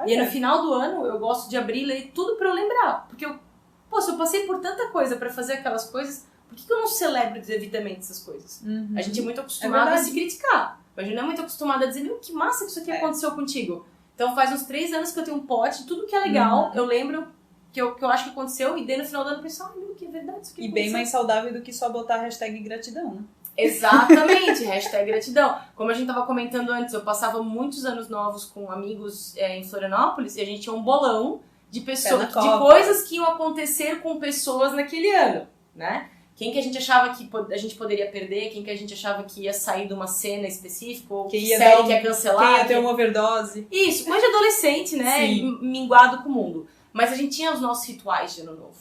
[SPEAKER 2] E aí, no final do ano, eu gosto de abrir e ler tudo pra eu lembrar. Porque se eu passei por tanta coisa pra fazer aquelas coisas, por que eu não celebro devidamente essas coisas? A gente é muito acostumado a se criticar. Mas a gente não é muito acostumado a dizer, meu, que massa que isso aqui aconteceu contigo. Então faz uns 3 anos que eu tenho um pote, tudo que é legal, eu lembro que eu acho que aconteceu, e daí no final do ano eu penso, meu, que é verdade isso aqui aconteceu.
[SPEAKER 1] E bem mais saudável do que só botar a hashtag gratidão, né?
[SPEAKER 2] Exatamente, hashtag gratidão. Como a gente tava comentando antes, eu passava muitos anos novos com amigos em Florianópolis, e a gente tinha um bolão de pessoas, de coisas que iam acontecer com pessoas naquele ano, né? Quem que a gente achava que a gente poderia perder, quem que a gente achava que ia sair de uma cena específica, ou que série que ia cancelar.
[SPEAKER 1] Quem ia ter uma overdose.
[SPEAKER 2] Isso, coisa de adolescente, né? Minguado com o mundo. Mas a gente tinha os nossos rituais de ano novo.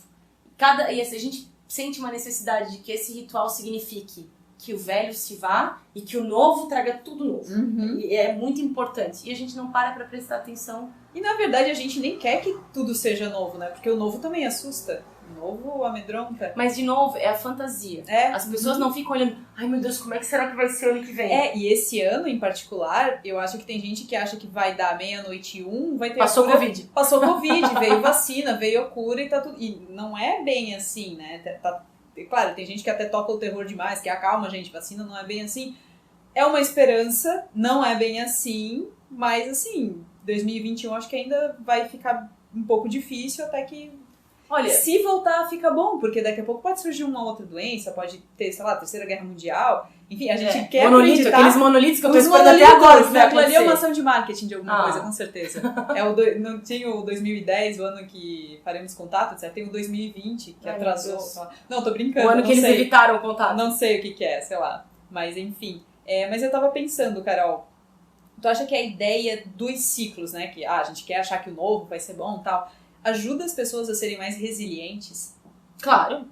[SPEAKER 2] E assim, a gente sente uma necessidade de que esse ritual signifique que o velho se vá e que o novo traga tudo novo. E é muito importante. E a gente não para prestar atenção.
[SPEAKER 1] E na verdade a gente nem quer que tudo seja novo, né? Porque o novo também assusta. Novo amedronta.
[SPEAKER 2] Mas, de novo, é a fantasia. As pessoas não ficam olhando, ai meu Deus, como é que será que vai ser o ano que vem?
[SPEAKER 1] E esse ano em particular, eu acho que tem gente que acha que vai dar meia-noite e 1, vai ter
[SPEAKER 2] Passou
[SPEAKER 1] cura.
[SPEAKER 2] Covid.
[SPEAKER 1] Passou Covid, veio vacina, veio a cura e tá tudo. E não é bem assim, né? Claro, tem gente que até toca o terror demais, que acalma, gente, vacina não é bem assim. É uma esperança, não é bem assim, mas assim, 2021 acho que ainda vai ficar um pouco difícil até que.
[SPEAKER 2] Olha,
[SPEAKER 1] se voltar, fica bom, porque daqui a pouco pode surgir uma outra doença, pode ter, sei lá, a Terceira Guerra Mundial. Enfim, a gente quer acreditar...
[SPEAKER 2] Aqueles monolitos que eu tô esperando até agora que vai
[SPEAKER 1] aquilo ali é uma
[SPEAKER 2] acontecer.
[SPEAKER 1] ação de marketing de alguma coisa, com certeza. Não tinha o 2010, o ano que faremos contato, etc. Tem o 2020, que atrasou. Não, tô brincando.
[SPEAKER 2] O ano que eles evitaram o contato.
[SPEAKER 1] Não sei o que é, sei lá. Mas enfim. Mas eu tava pensando, Carol, tu acha que a ideia dos ciclos, né? Que a gente quer achar que o novo vai ser bom e tal... ajuda as pessoas a serem mais resilientes?
[SPEAKER 2] Claro,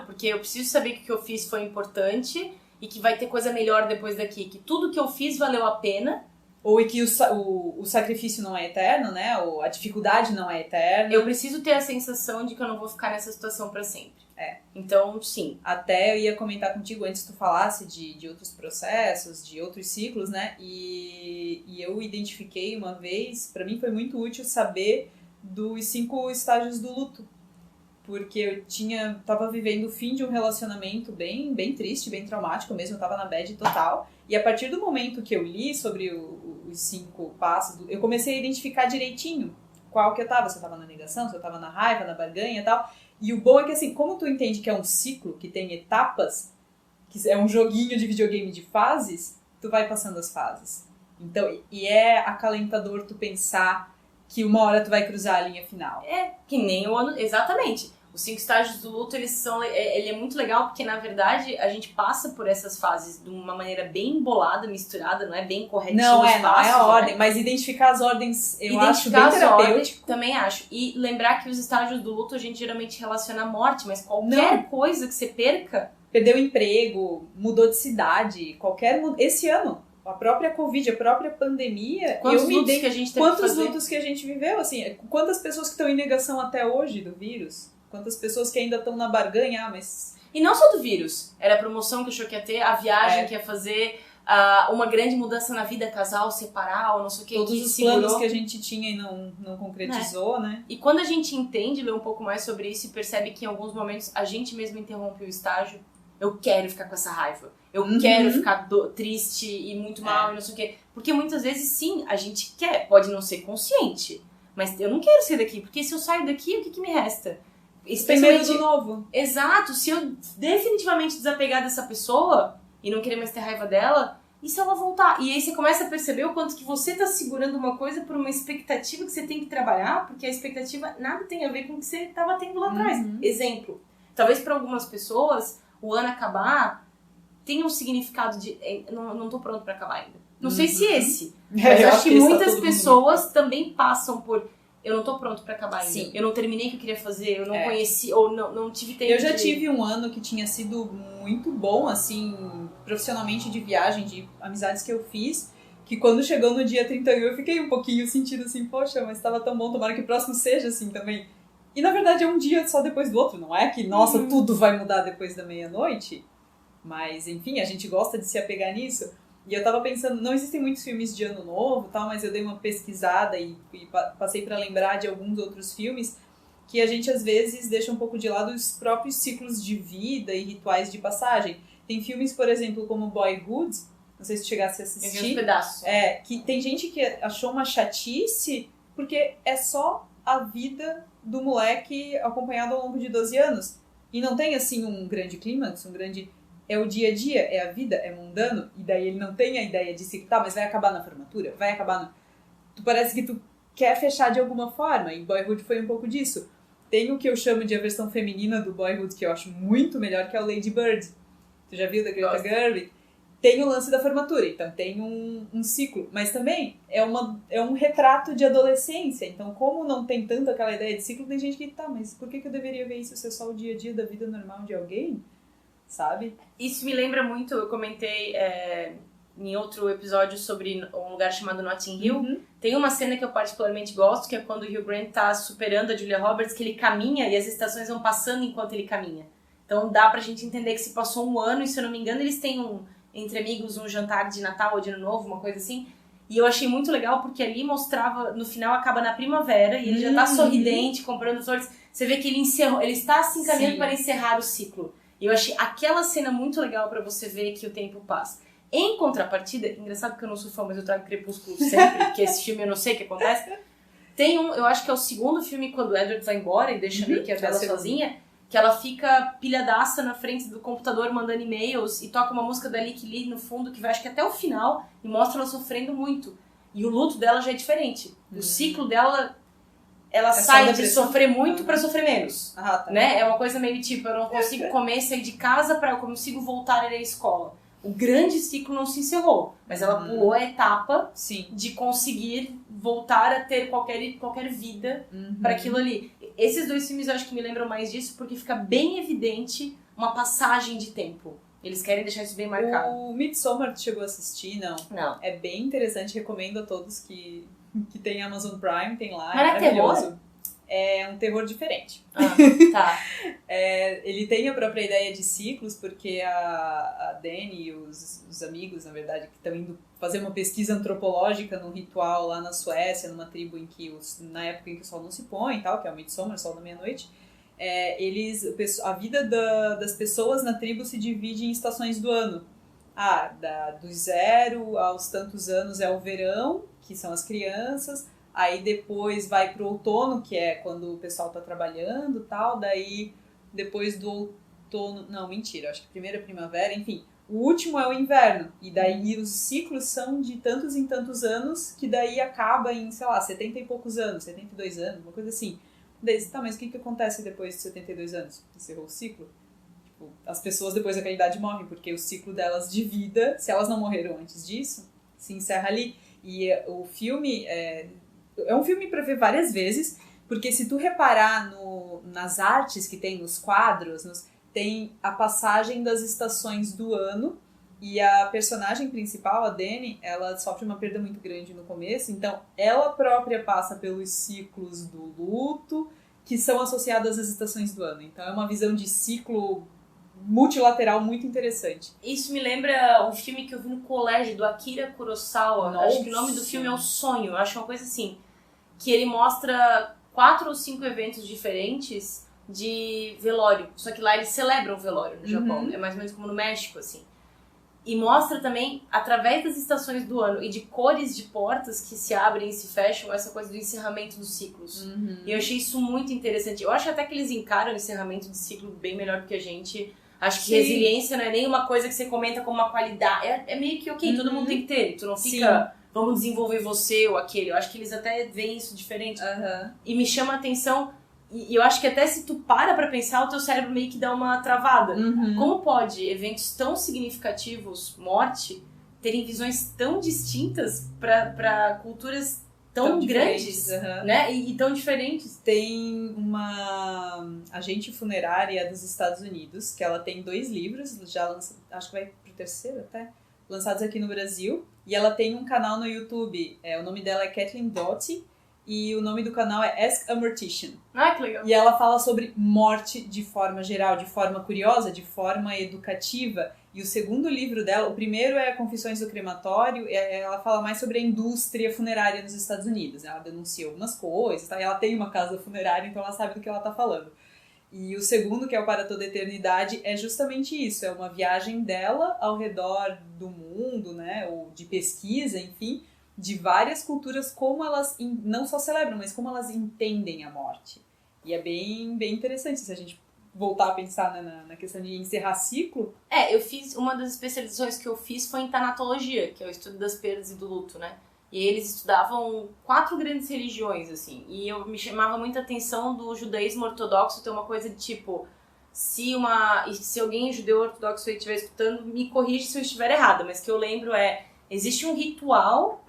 [SPEAKER 2] porque eu preciso saber que o que eu fiz foi importante e que vai ter coisa melhor depois daqui, que tudo que eu fiz valeu a pena.
[SPEAKER 1] Ou que o sacrifício não é eterno, né? Ou a dificuldade não é eterna.
[SPEAKER 2] Eu preciso ter a sensação de que eu não vou ficar nessa situação pra sempre. Então, sim.
[SPEAKER 1] Até eu ia comentar contigo antes que tu falasse de outros processos, de outros ciclos, né? E eu identifiquei uma vez, pra mim foi muito útil saber dos 5 estágios do luto. Porque eu tava vivendo o fim de um relacionamento bem triste, bem traumático mesmo, eu tava na bad total. E a partir do momento que eu li sobre os 5 passos, eu comecei a identificar direitinho qual que eu tava. Se eu tava na negação, se eu tava na raiva, na barganha e tal. E o bom é que assim, como tu entende que é um ciclo, que tem etapas, que é um joguinho de videogame de fases, tu vai passando as fases. Então, e é acalentador tu pensar que uma hora tu vai cruzar a linha final.
[SPEAKER 2] Que nem o ano... Exatamente. Os 5 estágios do luto, ele é muito legal porque, na verdade, a gente passa por essas fases de uma maneira bem embolada, misturada, não é bem corretinho os passos.
[SPEAKER 1] Não é a ordem, né? Mas identificar as ordens eu acho bem terapêutico.
[SPEAKER 2] Também acho. E lembrar que os estágios do luto a gente geralmente relaciona à morte, mas qualquer coisa que você perca...
[SPEAKER 1] Perdeu o emprego, mudou de cidade, esse ano... A própria Covid, a própria pandemia...
[SPEAKER 2] Quantos lutos que a gente teve que fazer?
[SPEAKER 1] Quantos lutos que a gente viveu, assim... Quantas pessoas que estão em negação até hoje do vírus? Quantas pessoas que ainda estão na barganha, mas...
[SPEAKER 2] E não só do vírus. Era a promoção que achou que ia ter, a viagem que ia fazer, uma grande mudança na vida, casal, separar, ou não sei o que.
[SPEAKER 1] Todos os planos que a gente tinha e não concretizou, né?
[SPEAKER 2] E quando a gente entende, lê um pouco mais sobre isso e percebe que em alguns momentos a gente mesmo interrompe o estágio, eu quero ficar com essa raiva. Eu quero ficar triste e muito mal e não sei o quê. Porque muitas vezes, sim, a gente quer. Pode não ser consciente. Mas eu não quero sair daqui. Porque se eu sair daqui, o que me resta?
[SPEAKER 1] Tem medo do novo.
[SPEAKER 2] Exato. Se eu definitivamente desapegar dessa pessoa e não querer mais ter raiva dela, e se ela voltar? E aí você começa a perceber o quanto que você tá segurando uma coisa por uma expectativa que você tem que trabalhar, porque a expectativa nada tem a ver com o que você tava tendo lá atrás. Exemplo. Talvez para algumas pessoas, o ano acabar tem um significado de... Não tô pronto pra acabar ainda. Não sei se esse. Mas eu acho que muitas pessoas também passam por... Eu não tô pronto pra acabar ainda.
[SPEAKER 1] Sim.
[SPEAKER 2] Eu não terminei o que eu queria fazer, eu não conheci, ou não tive tempo.
[SPEAKER 1] Eu já tive um ano que tinha sido muito bom, assim, profissionalmente, de viagem, de amizades que eu fiz, que quando chegou no dia 31 eu fiquei um pouquinho sentindo assim, poxa, mas tava tão bom, tomara que o próximo seja assim também. E na verdade é um dia só depois do outro, não é que, nossa, tudo vai mudar depois da meia-noite? Mas, enfim, a gente gosta de se apegar nisso. E eu tava pensando, não existem muitos filmes de ano novo, tal, mas eu dei uma pesquisada e passei pra lembrar de alguns outros filmes que a gente às vezes deixa um pouco de lado os próprios ciclos de vida e rituais de passagem. Tem filmes, por exemplo, como Boyhood, não sei se chegasse a assistir.
[SPEAKER 2] Eu vi uns pedaços.
[SPEAKER 1] Que tem gente que achou uma chatice porque é só a vida do moleque acompanhado ao longo de 12 anos. E não tem, assim, um grande clímax, é o dia a dia, é a vida, é mundano, e daí ele não tem a ideia de se... Tá, mas vai acabar na formatura? Vai acabar no... Tu parece que tu quer fechar de alguma forma, e Boyhood foi um pouco disso. Tem o que eu chamo de a versão feminina do Boyhood, que eu acho muito melhor, que é o Lady Bird. Tu já viu da Greta Gerwig? Tem o lance da formatura, então tem um ciclo, mas também é um retrato de adolescência, então como não tem tanto aquela ideia de ciclo, tem gente que, tá, mas por que eu deveria ver isso se é só o dia a dia da vida normal de alguém? Sabe?
[SPEAKER 2] Isso me lembra muito, eu comentei em outro episódio sobre um lugar chamado Notting Hill, Tem uma cena que eu particularmente gosto, que é quando o Hugh Grant tá superando a Julia Roberts, que ele caminha e as estações vão passando enquanto ele caminha. Então dá pra gente entender que se passou um ano, e se eu não me engano eles têm entre amigos um jantar de Natal ou de Ano Novo, uma coisa assim. E eu achei muito legal porque ali mostrava, no final acaba na primavera e ele já tá sorridente, comprando flores. Você vê que ele encerrou, ele está se encaminhando para encerrar o ciclo. E eu achei aquela cena muito legal pra você ver que o tempo passa. Em contrapartida, engraçado que eu não sou fã, mas eu trago Crepúsculo sempre, porque esse filme eu não sei o que acontece. Tem eu acho que é o segundo filme quando o Edward vai embora e deixa meio que a Bella sozinha, que ela fica pilhadaça na frente do computador mandando e-mails e toca uma música da Lick Lee no fundo que vai acho que até o final e mostra ela sofrendo muito. E o luto dela já é diferente. O ciclo dela, ela sai de sofrer muito pra sofrer menos.
[SPEAKER 1] Tá.
[SPEAKER 2] Né? É uma coisa meio tipo, eu não consigo comer, sair de casa eu consigo voltar a ir à escola. O grande ciclo não se encerrou, mas ela pulou a etapa de conseguir voltar a ter qualquer vida para aquilo ali. Esses dois filmes eu acho que me lembram mais disso porque fica bem evidente uma passagem de tempo. Eles querem deixar isso bem marcado.
[SPEAKER 1] O Midsommar tu chegou a assistir? Não. É bem interessante, recomendo a todos que tem Amazon Prime, tem lá.
[SPEAKER 2] Mas é terror?
[SPEAKER 1] É um terror diferente.
[SPEAKER 2] Tá.
[SPEAKER 1] Ele tem a própria ideia de ciclos, porque a Dani e os amigos, na verdade, que estão indo fazer uma pesquisa antropológica num ritual lá na Suécia, numa tribo em que na época em que o sol não se põe e tal, que é o Midsommar, sol da meia-noite, a vida das pessoas na tribo se divide em estações do ano. Do 0 aos tantos anos é o verão, que são as crianças. Aí depois vai pro outono, que é quando o pessoal tá trabalhando e tal. Daí, depois do outono... Não, mentira. Acho que primeiro é primavera. Enfim, o último é o inverno. E daí os ciclos são de tantos em tantos anos, que daí acaba em, sei lá, 70 e poucos anos, 72 anos, uma coisa assim. Daí, tá, mas o que acontece depois de 72 anos? Encerrou o ciclo? Tipo, as pessoas depois daquela idade morrem, porque o ciclo delas de vida, se elas não morreram antes disso, se encerra ali. E o filme... É um filme para ver várias vezes, porque se tu reparar nas artes que tem, nos quadros, tem a passagem das estações do ano, e a personagem principal, a Dani, ela sofre uma perda muito grande no começo, então ela própria passa pelos ciclos do luto, que são associados às estações do ano. Então é uma visão de ciclo multilateral muito interessante.
[SPEAKER 2] Isso me lembra um filme que eu vi no colégio, do Akira Kurosawa.
[SPEAKER 1] Nossa.
[SPEAKER 2] Acho que o nome do filme é O Sonho. Eu acho uma coisa assim, que ele mostra 4 ou 5 eventos diferentes de velório. Só que lá eles celebram o velório no Japão. É mais ou menos como no México, assim. E mostra também, através das estações do ano e de cores de portas que se abrem e se fecham, essa coisa do encerramento dos ciclos. E eu achei isso muito interessante. Eu acho até que eles encaram o encerramento de ciclo bem melhor do que a gente. Acho que resiliência não é nem uma coisa que você comenta como uma qualidade. É meio que ok, todo mundo tem que ter. Tu não fica, vamos desenvolver você ou aquele. Eu acho que eles até veem isso diferente. E me chama a atenção, e eu acho que até se tu pra pensar, o teu cérebro meio que dá uma travada. Como pode eventos tão significativos, morte, terem visões tão distintas pra culturas tão grandes, né? E tão diferentes.
[SPEAKER 1] Tem uma agente funerária dos Estados Unidos, que ela tem 2 livros, acho que vai pro 3º até, lançados aqui no Brasil. E ela tem um canal no YouTube, o nome dela é Kathleen Doughty, e o nome do canal é Ask a Mortician.
[SPEAKER 2] Que legal.
[SPEAKER 1] E ela fala sobre morte de forma geral, de forma curiosa, de forma educativa. E o segundo livro dela, o primeiro é Confissões do Crematório, ela fala mais sobre a indústria funerária nos Estados Unidos. Ela denuncia algumas coisas, tá? E ela tem uma casa funerária, então ela sabe do que ela tá falando. E o segundo, que é o Para Toda a Eternidade, é justamente isso. É uma viagem dela ao redor do mundo, né? Ou de pesquisa, enfim, de várias culturas, como elas não só celebram, mas como elas entendem a morte. E é bem, bem interessante se a gente voltar a pensar na questão de encerrar ciclo.
[SPEAKER 2] Eu fiz, uma das especializações que eu fiz foi em tanatologia, que é o estudo das perdas e do luto, né? E eles estudavam 4 grandes religiões, assim, e me chamava muita atenção do judaísmo ortodoxo ter uma coisa de tipo, se alguém judeu ortodoxo aí estiver escutando, me corrige se eu estiver errada, mas que eu lembro Existe um ritual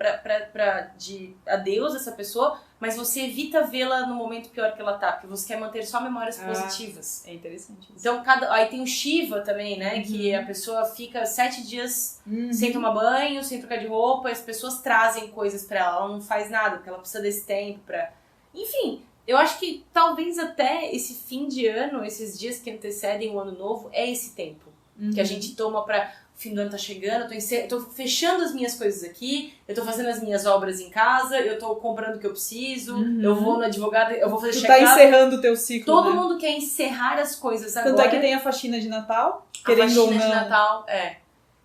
[SPEAKER 2] de adeus a essa pessoa, mas você evita vê-la no momento pior que ela tá, porque você quer manter só memórias positivas.
[SPEAKER 1] É interessante isso.
[SPEAKER 2] Então, aí tem o Shiva também, né? Que a pessoa fica 7 dias sem tomar banho, sem trocar de roupa, e as pessoas trazem coisas pra ela não faz nada, porque ela precisa desse tempo pra... Enfim, eu acho que talvez até esse fim de ano, esses dias que antecedem o ano novo, é esse tempo que a gente toma pra... O fim do ano tá chegando, eu tô fechando as minhas coisas aqui, eu tô fazendo as minhas obras em casa, eu tô comprando o que eu preciso, eu vou no advogado, eu vou fazer check-up.
[SPEAKER 1] Tu tá encerrando o teu ciclo,
[SPEAKER 2] Todo mundo quer encerrar as coisas agora.
[SPEAKER 1] Tanto é que tem a faxina de Natal, querendo ou não. A
[SPEAKER 2] faxina de Natal,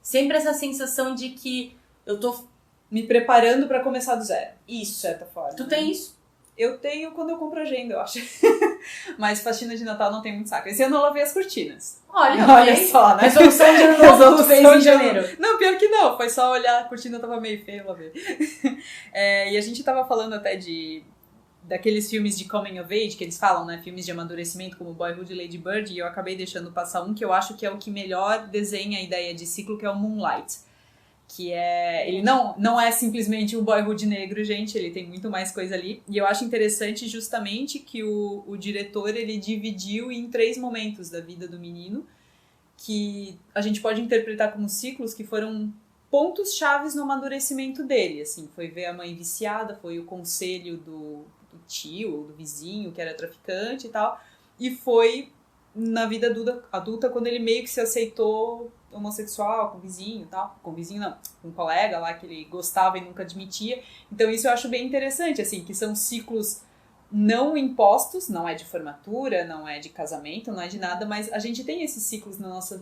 [SPEAKER 2] sempre essa sensação de que eu tô...
[SPEAKER 1] me preparando pra começar do zero.
[SPEAKER 2] Isso.
[SPEAKER 1] De certa forma.
[SPEAKER 2] Tu tem isso?
[SPEAKER 1] Eu tenho quando eu compro agenda, eu acho. Mas faxina de Natal não tem muito saco. Esse ano eu lavei as cortinas.
[SPEAKER 2] Olha
[SPEAKER 1] só, né?
[SPEAKER 2] Resolução de ano novo tu fez em janeiro.
[SPEAKER 1] Não, pior que não. Foi só olhar, a cortina tava meio feia, eu lavei. E a gente tava falando até daqueles filmes de coming of age, que eles falam, né? Filmes de amadurecimento, como Boyhood e Lady Bird. E eu acabei deixando passar um que eu acho que é o que melhor desenha a ideia de ciclo, que é o Moonlight. Que é... Ele não é simplesmente um boyhood negro, gente. Ele tem muito mais coisa ali. E eu acho interessante justamente que o diretor, ele dividiu em 3 momentos da vida do menino, que a gente pode interpretar como ciclos que foram pontos chaves no amadurecimento dele. Assim, foi ver a mãe viciada, foi o conselho do tio, do vizinho, que era traficante e tal. E foi na vida adulta quando ele meio que se aceitou homossexual, com vizinho e tal. Com vizinho não, com um colega lá que ele gostava e nunca admitia. Então isso eu acho bem interessante, assim, que são ciclos não impostos, não é de formatura, não é de casamento, não é de nada, mas a gente tem esses ciclos nas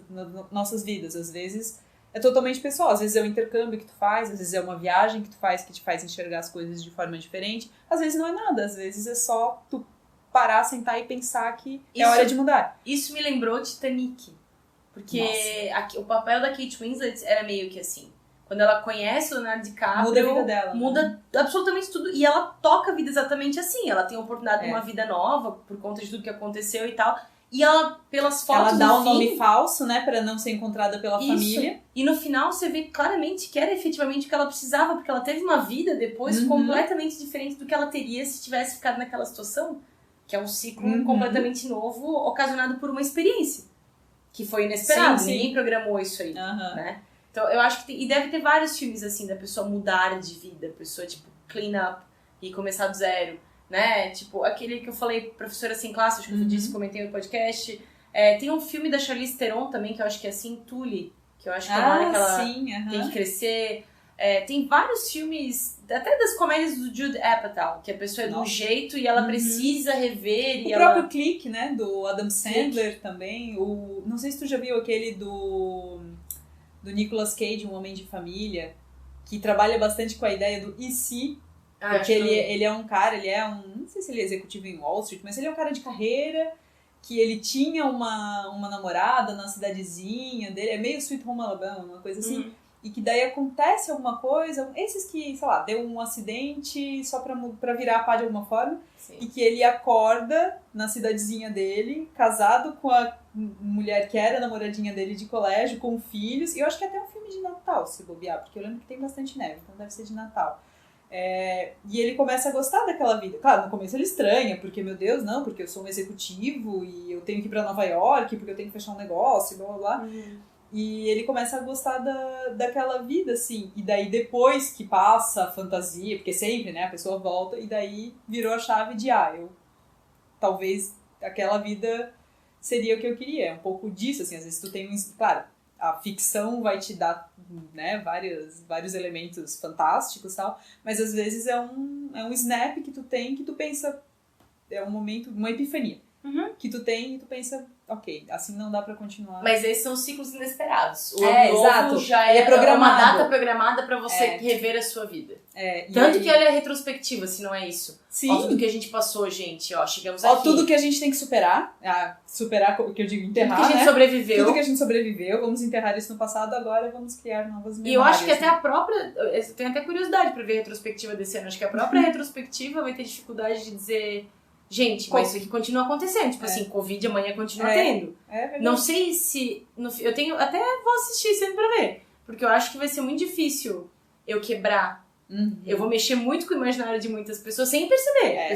[SPEAKER 1] nossas vidas. Às vezes é totalmente pessoal, às vezes é o intercâmbio que tu faz, às vezes é uma viagem que tu faz que te faz enxergar as coisas de forma diferente, às vezes não é nada, às vezes é só tu parar, sentar e pensar que é hora de mudar.
[SPEAKER 2] Isso me lembrou Titanic. Porque o papel da Kate Winslet era meio que assim. Quando ela conhece o Leonardo DiCaprio...
[SPEAKER 1] Muda a vida dela.
[SPEAKER 2] Muda absolutamente tudo. E ela toca a vida exatamente assim. Ela tem a oportunidade de uma vida nova, por conta de tudo que aconteceu e tal. E ela, pelas fotos
[SPEAKER 1] ela dá
[SPEAKER 2] do
[SPEAKER 1] um nome falso, né? Pra não ser encontrada pela família.
[SPEAKER 2] E no final você vê claramente que era efetivamente o que ela precisava. Porque ela teve uma vida depois completamente diferente do que ela teria se tivesse ficado naquela situação. Que é um ciclo completamente novo, ocasionado por uma experiência. Que foi inesperado,
[SPEAKER 1] sim.
[SPEAKER 2] Ninguém programou isso aí, né? Então eu acho que e deve ter vários filmes assim, da pessoa mudar de vida, a pessoa tipo, clean up e começar do zero, né? Tipo, aquele que eu falei, Professora Sem Classe, acho que eu disse, comentei no podcast. Tem um filme da Charlize Theron também, que eu acho que é assim, Tully, que eu acho que é uma hora que ela tem que crescer. Tem vários filmes, até das comédias do Judd Apatow, que a pessoa é de um jeito e ela precisa rever.
[SPEAKER 1] O próprio Clique, né, do Adam Sandler também. Não sei se tu já viu aquele do Nicolas Cage, Um Homem de Família, que trabalha bastante com a ideia do e se, porque ele é um cara, não sei se ele é executivo em Wall Street, mas ele é um cara de carreira, que ele tinha uma namorada na cidadezinha dele, é meio Sweet Home Alabama, uma coisa assim. E que daí acontece alguma coisa, esses que, sei lá, deu um acidente só pra virar a pá de alguma forma, e que ele acorda na cidadezinha dele, casado com a mulher que era namoradinha dele de colégio, com filhos, e eu acho que é até um filme de Natal, se bobear, porque eu lembro que tem bastante neve, então deve ser de Natal. E ele começa a gostar daquela vida. Claro, no começo ele estranha, porque, meu Deus, não, porque eu sou um executivo e eu tenho que ir pra Nova York, porque eu tenho que fechar um negócio, blá blá blá. E ele começa a gostar daquela vida, assim. E daí, depois que passa a fantasia, porque sempre, né, a pessoa volta, e daí virou a chave de, talvez aquela vida seria o que eu queria. É um pouco disso, assim, às vezes tu tem claro, a ficção vai te dar, né, vários elementos fantásticos e tal, mas às vezes é um snap que tu tem, que tu pensa, é um momento, uma epifania. Que tu tem e tu pensa, ok, assim não dá pra continuar.
[SPEAKER 2] Mas esses são ciclos inesperados. O
[SPEAKER 1] exato.
[SPEAKER 2] Já
[SPEAKER 1] é
[SPEAKER 2] uma data programada pra você rever a sua vida. Tanto que ela é retrospectiva, se não é isso.
[SPEAKER 1] Sim.
[SPEAKER 2] Ó, tudo que a gente passou, gente, chegamos aqui.
[SPEAKER 1] Tudo que a gente tem que superar. Superar, o que eu digo, enterrar,
[SPEAKER 2] tudo que a gente sobreviveu.
[SPEAKER 1] Tudo que a gente sobreviveu, vamos enterrar isso no passado, agora vamos criar novas memórias.
[SPEAKER 2] E eu acho que até a própria... Eu tenho até curiosidade pra ver a retrospectiva desse ano. Acho que a própria retrospectiva vai ter dificuldade de dizer... Gente, mas isso aqui continua acontecendo. Tipo assim, Covid amanhã continua tendo. Não sei se... eu tenho... Até vou assistir sempre pra ver. Porque eu acho que vai ser muito difícil eu quebrar. Eu vou mexer muito com o imaginário de muitas pessoas sem perceber.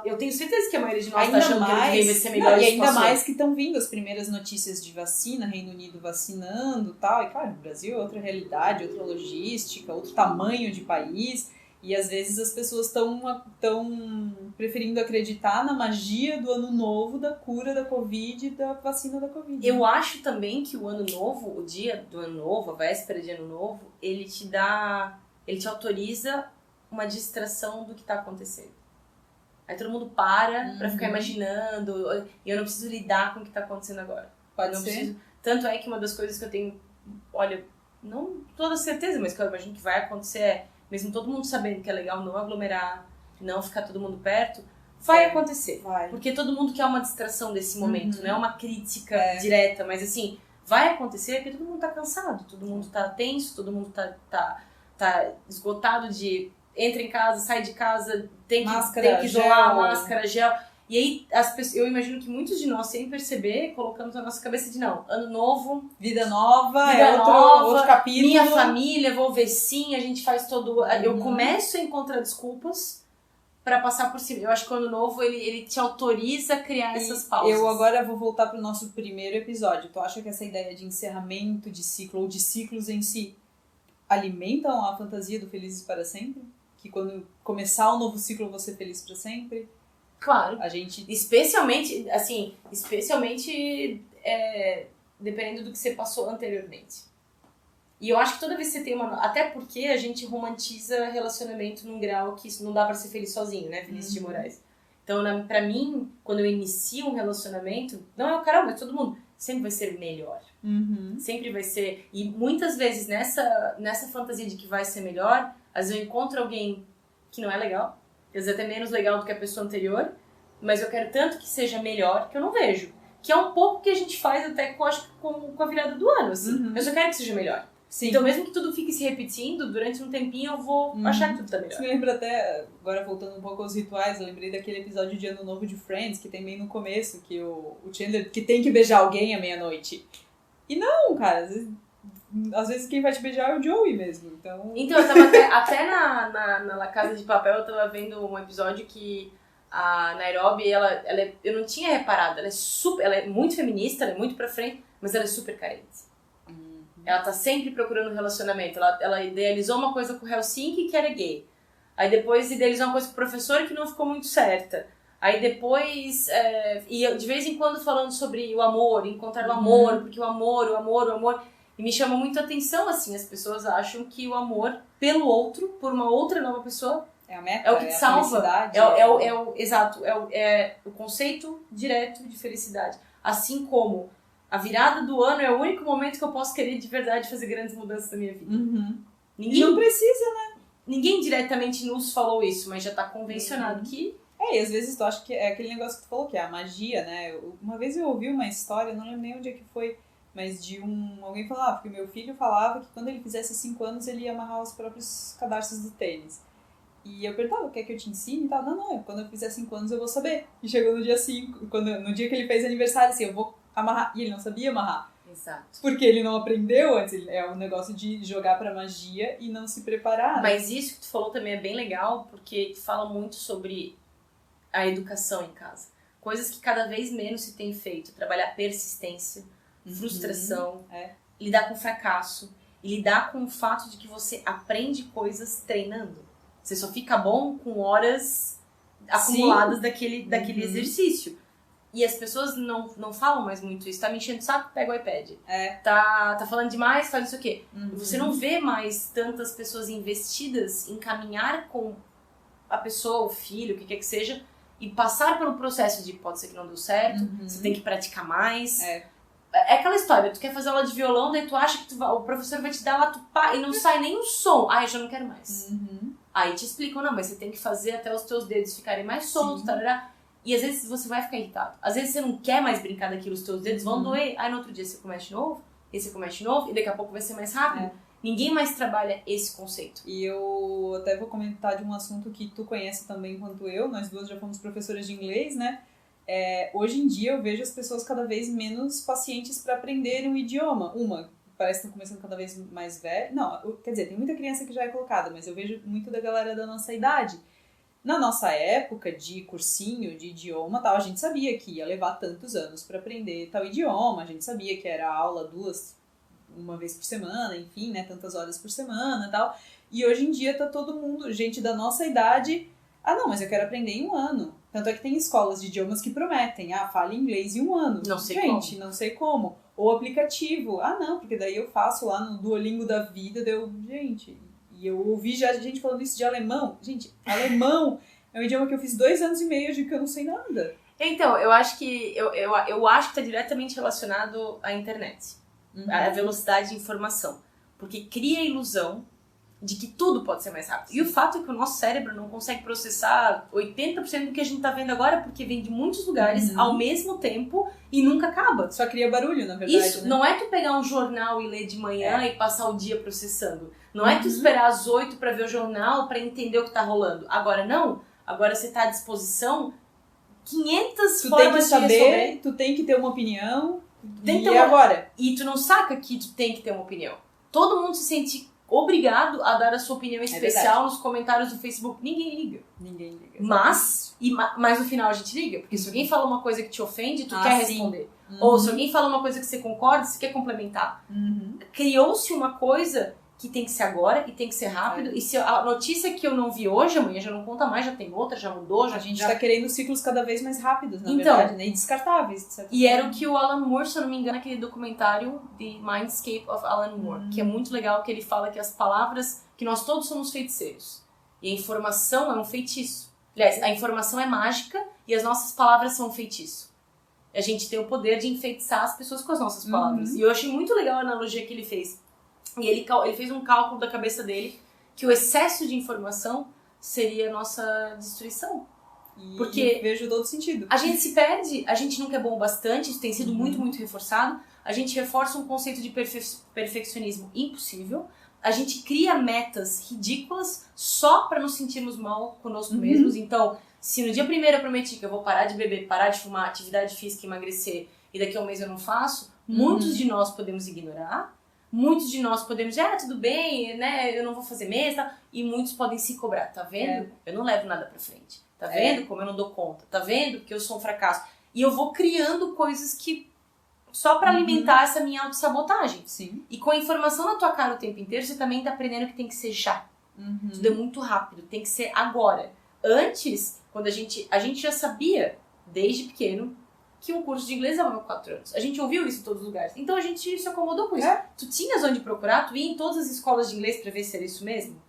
[SPEAKER 2] Eu tenho certeza que a maioria de nós está achando que vai ser melhor.
[SPEAKER 1] E ainda mais que estão vindo as primeiras notícias de vacina, Reino Unido vacinando e tal. E claro, o Brasil é outra realidade, outra logística, outro tamanho de país. E às vezes as pessoas estão preferindo acreditar na magia do ano novo, da cura da Covid e da vacina da Covid.
[SPEAKER 2] Eu acho também que o ano novo, o dia do ano novo, a véspera de ano novo, ele te autoriza uma distração do que tá acontecendo. Aí todo mundo pra ficar imaginando, e eu não preciso lidar com o que tá acontecendo agora.
[SPEAKER 1] Pode ser.
[SPEAKER 2] Tanto é que uma das coisas que eu tenho, olha, não toda certeza, mas que eu imagino que vai acontecer é, mesmo todo mundo sabendo que é legal não aglomerar, não ficar todo mundo perto, vai acontecer.
[SPEAKER 1] Vai.
[SPEAKER 2] Porque todo mundo quer uma distração desse momento, não é uma crítica direta, mas assim, vai acontecer porque todo mundo tá cansado, todo mundo tá tenso, todo mundo tá esgotado de entra em casa, sai de casa, tem que isolar, máscara, gel. E aí, eu imagino que muitos de nós, sem perceber, colocamos na nossa cabeça de não, ano novo,
[SPEAKER 1] vida nova, outro capítulo.
[SPEAKER 2] Minha família, vou ver sim, a gente faz todo... Eu começo a encontrar desculpas pra passar por cima. Eu acho que o ano novo, ele te autoriza a criar essas pausas.
[SPEAKER 1] Eu agora vou voltar pro nosso primeiro episódio. Tu acha que essa ideia de encerramento de ciclo, ou de ciclos em si, alimentam a fantasia do felizes para sempre? Que quando começar o novo ciclo eu vou ser feliz para sempre?
[SPEAKER 2] Claro.
[SPEAKER 1] A gente...
[SPEAKER 2] Especialmente dependendo do que você passou anteriormente. E eu acho que toda vez que você tem uma... Até porque a gente romantiza relacionamento num grau que isso não dá pra ser feliz sozinho, né? Vinícius de Moraes. Então, pra mim, quando eu inicio um relacionamento, não é o cara, mas todo mundo sempre vai ser melhor. Sempre vai ser... E muitas vezes nessa fantasia de que vai ser melhor, às vezes eu encontro alguém que não é legal, às vezes até menos legal do que a pessoa anterior, mas eu quero tanto que seja melhor que eu não vejo. Que é um pouco que a gente faz até com a virada do ano, assim. Eu só quero que seja melhor.
[SPEAKER 1] Sim.
[SPEAKER 2] Então mesmo que tudo fique se repetindo, durante um tempinho eu vou achar que tudo tá melhor.
[SPEAKER 1] Você me lembra até, agora voltando um pouco aos rituais, eu lembrei daquele episódio de Ano Novo de Friends, que tem bem no começo, que o Chandler que tem que beijar alguém à meia-noite. E não, cara, às vezes quem vai te beijar é o Joey mesmo, então...
[SPEAKER 2] Então, eu tava até na La Casa de Papel, eu tava vendo um episódio que a Nairobi, eu não tinha reparado, ela é muito feminista, ela é muito pra frente, mas ela é super carente. Ela tá sempre procurando um relacionamento. Ela idealizou uma coisa com o Helsinki que era gay. Aí depois idealizou uma coisa com o professor que não ficou muito certa. Aí depois, e de vez em quando falando sobre o amor, encontrar o amor, porque o amor. E me chama muito a atenção, assim, as pessoas acham que o amor pelo outro, por uma outra nova pessoa,
[SPEAKER 1] é a meta,
[SPEAKER 2] é o que te salva.
[SPEAKER 1] Exato.
[SPEAKER 2] É o conceito direto de felicidade. Assim como a virada do ano é o único momento que eu posso querer de verdade fazer grandes mudanças na minha vida.
[SPEAKER 1] Ninguém não precisa, né?
[SPEAKER 2] Ninguém diretamente nos falou isso, mas já tá convencionado que...
[SPEAKER 1] E às vezes tu acha que é aquele negócio que tu falou, que é a magia, né? Uma vez eu ouvi uma história, não lembro nem onde é que foi, mas de alguém falava, porque meu filho falava que quando ele fizesse 5 anos ele ia amarrar os próprios cadarços do tênis. E eu perguntava, quer que eu te ensine e tal? Não, quando eu fizer 5 anos eu vou saber. E chegou no dia 5, no dia que ele fez aniversário, assim, eu vou amarrar. E ele não sabia amarrar.
[SPEAKER 2] Exato.
[SPEAKER 1] Porque ele não aprendeu antes. É um negócio de jogar pra magia e não se preparar.
[SPEAKER 2] Mas isso que tu falou também é bem legal, porque fala muito sobre a educação em casa. Coisas que cada vez menos se tem feito. Trabalhar persistência, frustração, lidar com fracasso. E lidar com o fato de que você aprende coisas treinando. Você só fica bom com horas acumuladas daquele exercício. E as pessoas não falam mais muito isso. Tá me enchendo o saco? Pega o iPad. Tá falando demais? Faz isso aqui. Você não vê mais tantas pessoas investidas em caminhar com a pessoa, o filho, o que quer que seja, e passar pelo processo de pode ser que não deu certo, você tem que praticar mais. É aquela história, tu quer fazer aula de violão, daí tu acha que o professor vai te dar lá, tu pá, e não sai nem um som. Eu já não quero mais. Aí te explicam, não, mas você tem que fazer até os teus dedos ficarem mais soltos, tarará. E às vezes você vai ficar irritado. Às vezes você não quer mais brincar daquilo, os teus dedos vão doer. Aí no outro dia você começa de novo, e você começa de novo, e daqui a pouco vai ser mais rápido. Ninguém mais trabalha esse conceito.
[SPEAKER 1] E eu até vou comentar de um assunto que tu conhece também quanto eu. Nós duas já fomos professoras de inglês, né? Hoje em dia eu vejo as pessoas cada vez menos pacientes para aprender um idioma. parece que estão começando cada vez mais velho. Não, quer dizer, tem muita criança que já é colocada, mas eu vejo muito da galera da nossa idade. Na nossa época de cursinho, de idioma e tal, a gente sabia que ia levar tantos anos para aprender tal idioma, a gente sabia que era aula uma vez por semana, enfim, né, tantas horas por semana e tal. E hoje em dia tá todo mundo, gente da nossa idade, não, mas eu quero aprender em um ano. Tanto é que tem escolas de idiomas que prometem, fale inglês em um ano.
[SPEAKER 2] Não sei
[SPEAKER 1] gente,
[SPEAKER 2] como.
[SPEAKER 1] não sei como. Ou aplicativo, não, porque daí eu faço lá no Duolingo da vida, gente... E eu ouvi já gente falando isso de alemão. Gente, alemão é um idioma que eu fiz 2 anos e meio de que eu não sei nada.
[SPEAKER 2] Então, eu acho que eu acho que está diretamente relacionado à internet. A velocidade de informação. Porque cria a ilusão de que tudo pode ser mais rápido. E o fato é que o nosso cérebro não consegue processar 80% do que a gente tá vendo agora, porque vem de muitos lugares ao mesmo tempo e nunca acaba.
[SPEAKER 1] Só cria barulho, na verdade.
[SPEAKER 2] Isso,
[SPEAKER 1] né?
[SPEAKER 2] não é tu pegar um jornal e ler de manhã e passar o dia processando. Não é tu esperar às 8 pra ver o jornal, pra entender o que tá rolando. Agora não. Agora você tá à disposição 500 formas de resolver.
[SPEAKER 1] Tu tem que ter uma opinião.
[SPEAKER 2] E
[SPEAKER 1] agora?
[SPEAKER 2] E tu não saca que tu tem que ter uma opinião. Todo mundo se sente obrigado a dar a sua opinião especial nos comentários do Facebook. Ninguém liga. Mas no final a gente liga. Porque se alguém fala uma coisa que te ofende, tu quer responder. Ou se alguém fala uma coisa que você concorda, você quer complementar. Criou-se uma coisa que tem que ser agora e tem que ser rápido. E se a notícia que eu não vi hoje, amanhã já não conta mais, já tem outra, já mudou.
[SPEAKER 1] A gente tá querendo ciclos cada vez mais rápidos, na verdade, né? E descartáveis, de certa
[SPEAKER 2] forma. E era o que o Alan Moore, se eu não me engano, aquele documentário The Mindscape of Alan Moore, que é muito legal, que ele fala que as palavras, que nós todos somos feiticeiros. E a informação é um feitiço. Aliás, a informação é mágica e as nossas palavras são um feitiço. A gente tem o poder de enfeitiçar as pessoas com as nossas palavras. E eu achei muito legal a analogia que ele fez. E ele fez um cálculo da cabeça dele que o excesso de informação seria a nossa destruição. Porque
[SPEAKER 1] vejo todo sentido.
[SPEAKER 2] A gente se perde, a gente nunca é bom o bastante, isso tem sido muito, muito reforçado. A gente reforça um conceito de perfeccionismo impossível. A gente cria metas ridículas só para nos sentirmos mal conosco mesmos. Então, se no dia 1º eu prometi que eu vou parar de beber, parar de fumar, atividade física, emagrecer, e daqui a um mês eu não faço, muitos de nós podemos ignorar. Muitos de nós podemos dizer, tudo bem, né, eu não vou fazer mesmo, tá? E muitos podem se cobrar, tá vendo? Eu não levo nada pra frente, tá vendo como eu não dou conta, tá vendo que eu sou um fracasso. E eu vou criando coisas que só pra alimentar essa minha autossabotagem.
[SPEAKER 1] Sim.
[SPEAKER 2] E com a informação na tua cara o tempo inteiro, você também tá aprendendo que tem que ser já. Tudo é muito rápido, tem que ser agora. Antes, quando a gente já sabia, desde pequeno, que um curso de inglês levava 4 anos. A gente ouviu isso em todos os lugares. Então a gente se acomodou com isso. Tu tinhas onde procurar? Tu ia em todas as escolas de inglês pra ver se era isso mesmo?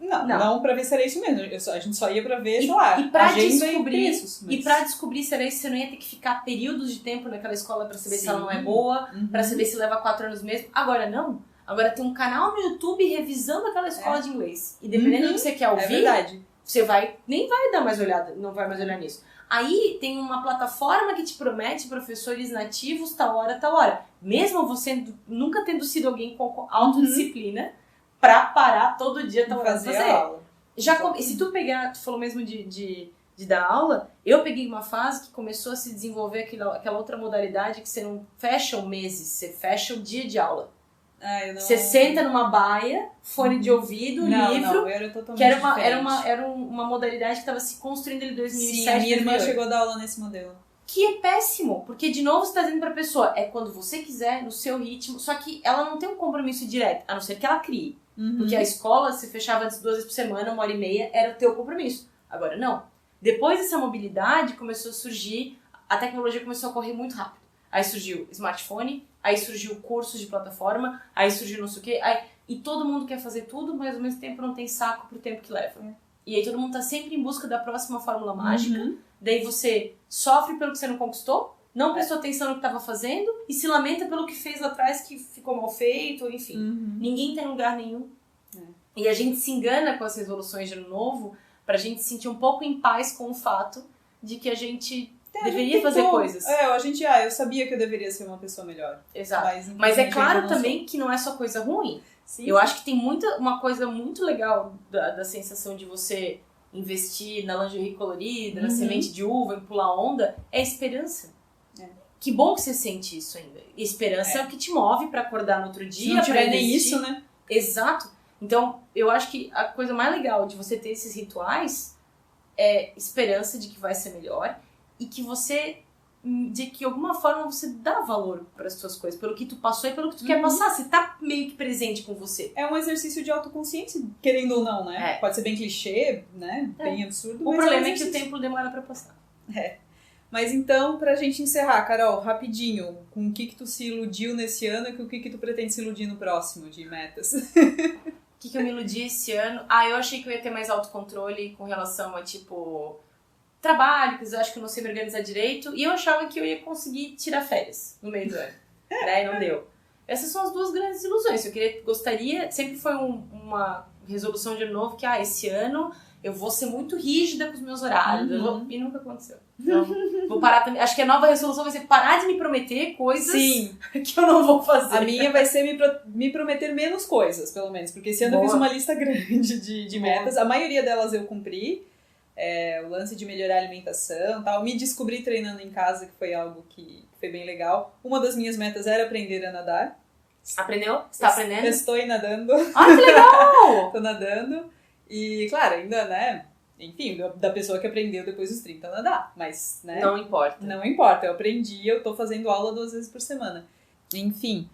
[SPEAKER 1] Não pra ver se era isso mesmo. A gente só ia pra ver, sei lá, agenda e preços.
[SPEAKER 2] E pra descobrir se era isso, você não ia ter que ficar períodos de tempo naquela escola pra saber se ela não é boa, pra saber se leva 4 anos mesmo. Agora não. Agora tem um canal no YouTube revisando aquela escola de inglês. E dependendo do que você quer ouvir,
[SPEAKER 1] verdade.
[SPEAKER 2] Você nem vai dar mais olhada, não vai mais olhar nisso. Aí tem uma plataforma que te promete professores nativos tal hora. Mesmo você nunca tendo sido alguém com autodisciplina pra parar todo dia tal hora fazer
[SPEAKER 1] aula.
[SPEAKER 2] E se tu pegar, tu falou mesmo de dar aula, eu peguei uma fase que começou a se desenvolver aquela outra modalidade que você não fecha o meses, você fecha o dia de aula. Você senta numa baia, fone de ouvido, livro, que era uma modalidade que estava se construindo em 2007.
[SPEAKER 1] Sim, a minha irmã chegou a dar aula nesse modelo.
[SPEAKER 2] Que é péssimo, porque de novo você está dizendo pra pessoa, é quando você quiser, no seu ritmo, só que ela não tem um compromisso direto, a não ser que ela crie. Porque a escola, se fechava antes 2 vezes por semana, 1h30, era o teu compromisso. Agora não. Depois dessa mobilidade começou a surgir, a tecnologia começou a correr muito rápido. Aí surgiu smartphone, aí surgiu cursos de plataforma, aí surgiu não sei o quê, e todo mundo quer fazer tudo, mas ao mesmo tempo não tem saco pro tempo que leva. E aí todo mundo tá sempre em busca da próxima fórmula mágica, daí você sofre pelo que você não conquistou, não prestou atenção no que estava fazendo e se lamenta pelo que fez lá atrás que ficou mal feito, enfim. Ninguém tem lugar nenhum. E a gente se engana com as resoluções de ano novo pra gente se sentir um pouco em paz com o fato de que a gente deveria fazer coisas.
[SPEAKER 1] Eu sabia que eu deveria ser uma pessoa melhor.
[SPEAKER 2] Exato. Mas é claro também que não é só coisa ruim. Eu acho que tem uma coisa muito legal da sensação de você investir na lingerie colorida, na semente de uva, em pular onda, é a esperança. Que bom que você sente isso ainda. Esperança é o que te move pra acordar no outro dia.
[SPEAKER 1] Se não tiver
[SPEAKER 2] pra
[SPEAKER 1] nem
[SPEAKER 2] investir.
[SPEAKER 1] isso, né?
[SPEAKER 2] Exato. Então, eu acho que a coisa mais legal de você ter esses rituais é esperança de que vai ser melhor e que você, de que de alguma forma você dá valor para as suas coisas, pelo que tu passou e pelo que tu quer passar. Você tá meio que presente com você.
[SPEAKER 1] É um exercício de autoconsciência, querendo ou não, né? Pode ser bem clichê, né? Bem absurdo,
[SPEAKER 2] O
[SPEAKER 1] mas
[SPEAKER 2] problema
[SPEAKER 1] um
[SPEAKER 2] é que o tempo demora pra passar.
[SPEAKER 1] Mas então, pra gente encerrar, Carol, rapidinho, com o que tu se iludiu nesse ano e com o que tu pretende se iludir no próximo de metas?
[SPEAKER 2] O que eu me iludi esse ano? Eu achei que eu ia ter mais autocontrole com relação a, tipo, trabalho, que eu acho que eu não sei me organizar direito, e eu achava que eu ia conseguir tirar férias no meio do ano, né? E não deu. Essas são as duas grandes ilusões. Gostaria, sempre foi uma resolução de ano novo que, esse ano eu vou ser muito rígida com os meus horários, e nunca aconteceu. Então, vou parar também. Acho que a nova resolução vai ser parar de me prometer coisas que eu não vou fazer.
[SPEAKER 1] A minha vai ser me prometer menos coisas, pelo menos. Porque esse ano eu fiz uma lista grande de metas. A maioria delas eu cumpri. O lance de melhorar a alimentação e tal. Me descobri treinando em casa, que foi algo que foi bem legal. Uma das minhas metas era aprender a nadar.
[SPEAKER 2] Aprendeu? Você tá aprendendo?
[SPEAKER 1] Estou nadando.
[SPEAKER 2] Que legal!
[SPEAKER 1] Tô nadando. E, claro, ainda, né... Enfim, da pessoa que aprendeu depois dos 30 a nadar. Mas, né...
[SPEAKER 2] Não importa.
[SPEAKER 1] Não importa. Eu aprendi, eu tô fazendo aula 2 vezes por semana. Enfim.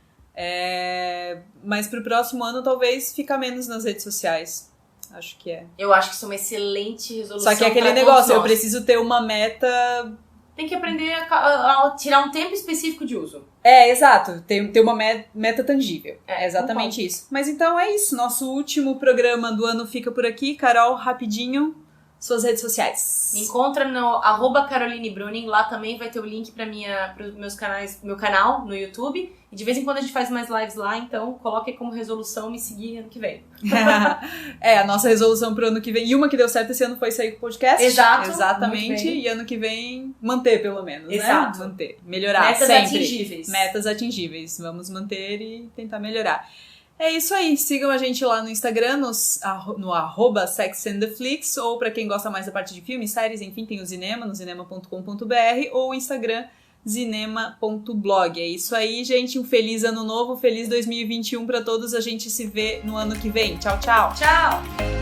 [SPEAKER 1] Mas pro próximo ano, talvez, ficar menos nas redes sociais. Acho que é.
[SPEAKER 2] Eu acho que isso é uma excelente resolução.
[SPEAKER 1] Só que é aquele negócio, eu preciso ter uma meta...
[SPEAKER 2] Tem que aprender a tirar um tempo específico de uso.
[SPEAKER 1] Exato. Ter uma meta tangível. É exatamente isso. Mas então é isso. Nosso último programa do ano fica por aqui. Carol, rapidinho, suas redes sociais.
[SPEAKER 2] Me encontra no @CarolineBruning. Lá também vai ter o link para meus canais, meu canal no YouTube. E de vez em quando a gente faz mais lives lá, então coloque como resolução me seguir ano que vem.
[SPEAKER 1] A nossa resolução pro ano que vem. E uma que deu certo esse ano foi sair com o podcast.
[SPEAKER 2] Exato.
[SPEAKER 1] Exatamente. E ano que vem, manter pelo menos,
[SPEAKER 2] Exato.
[SPEAKER 1] né? Manter. Melhorar
[SPEAKER 2] Metas
[SPEAKER 1] sempre.
[SPEAKER 2] atingíveis.
[SPEAKER 1] Metas atingíveis. Vamos manter e tentar melhorar. É isso aí. Sigam a gente lá no Instagram, no @SexandTheFlix, ou pra quem gosta mais da parte de filmes, séries, enfim, tem o Zinema, no zinema.com.br, ou o Instagram, zinema.blog. É isso aí, gente. Um feliz ano novo, feliz 2021 pra todos. A gente se vê no ano que vem. Tchau, tchau.
[SPEAKER 2] Tchau!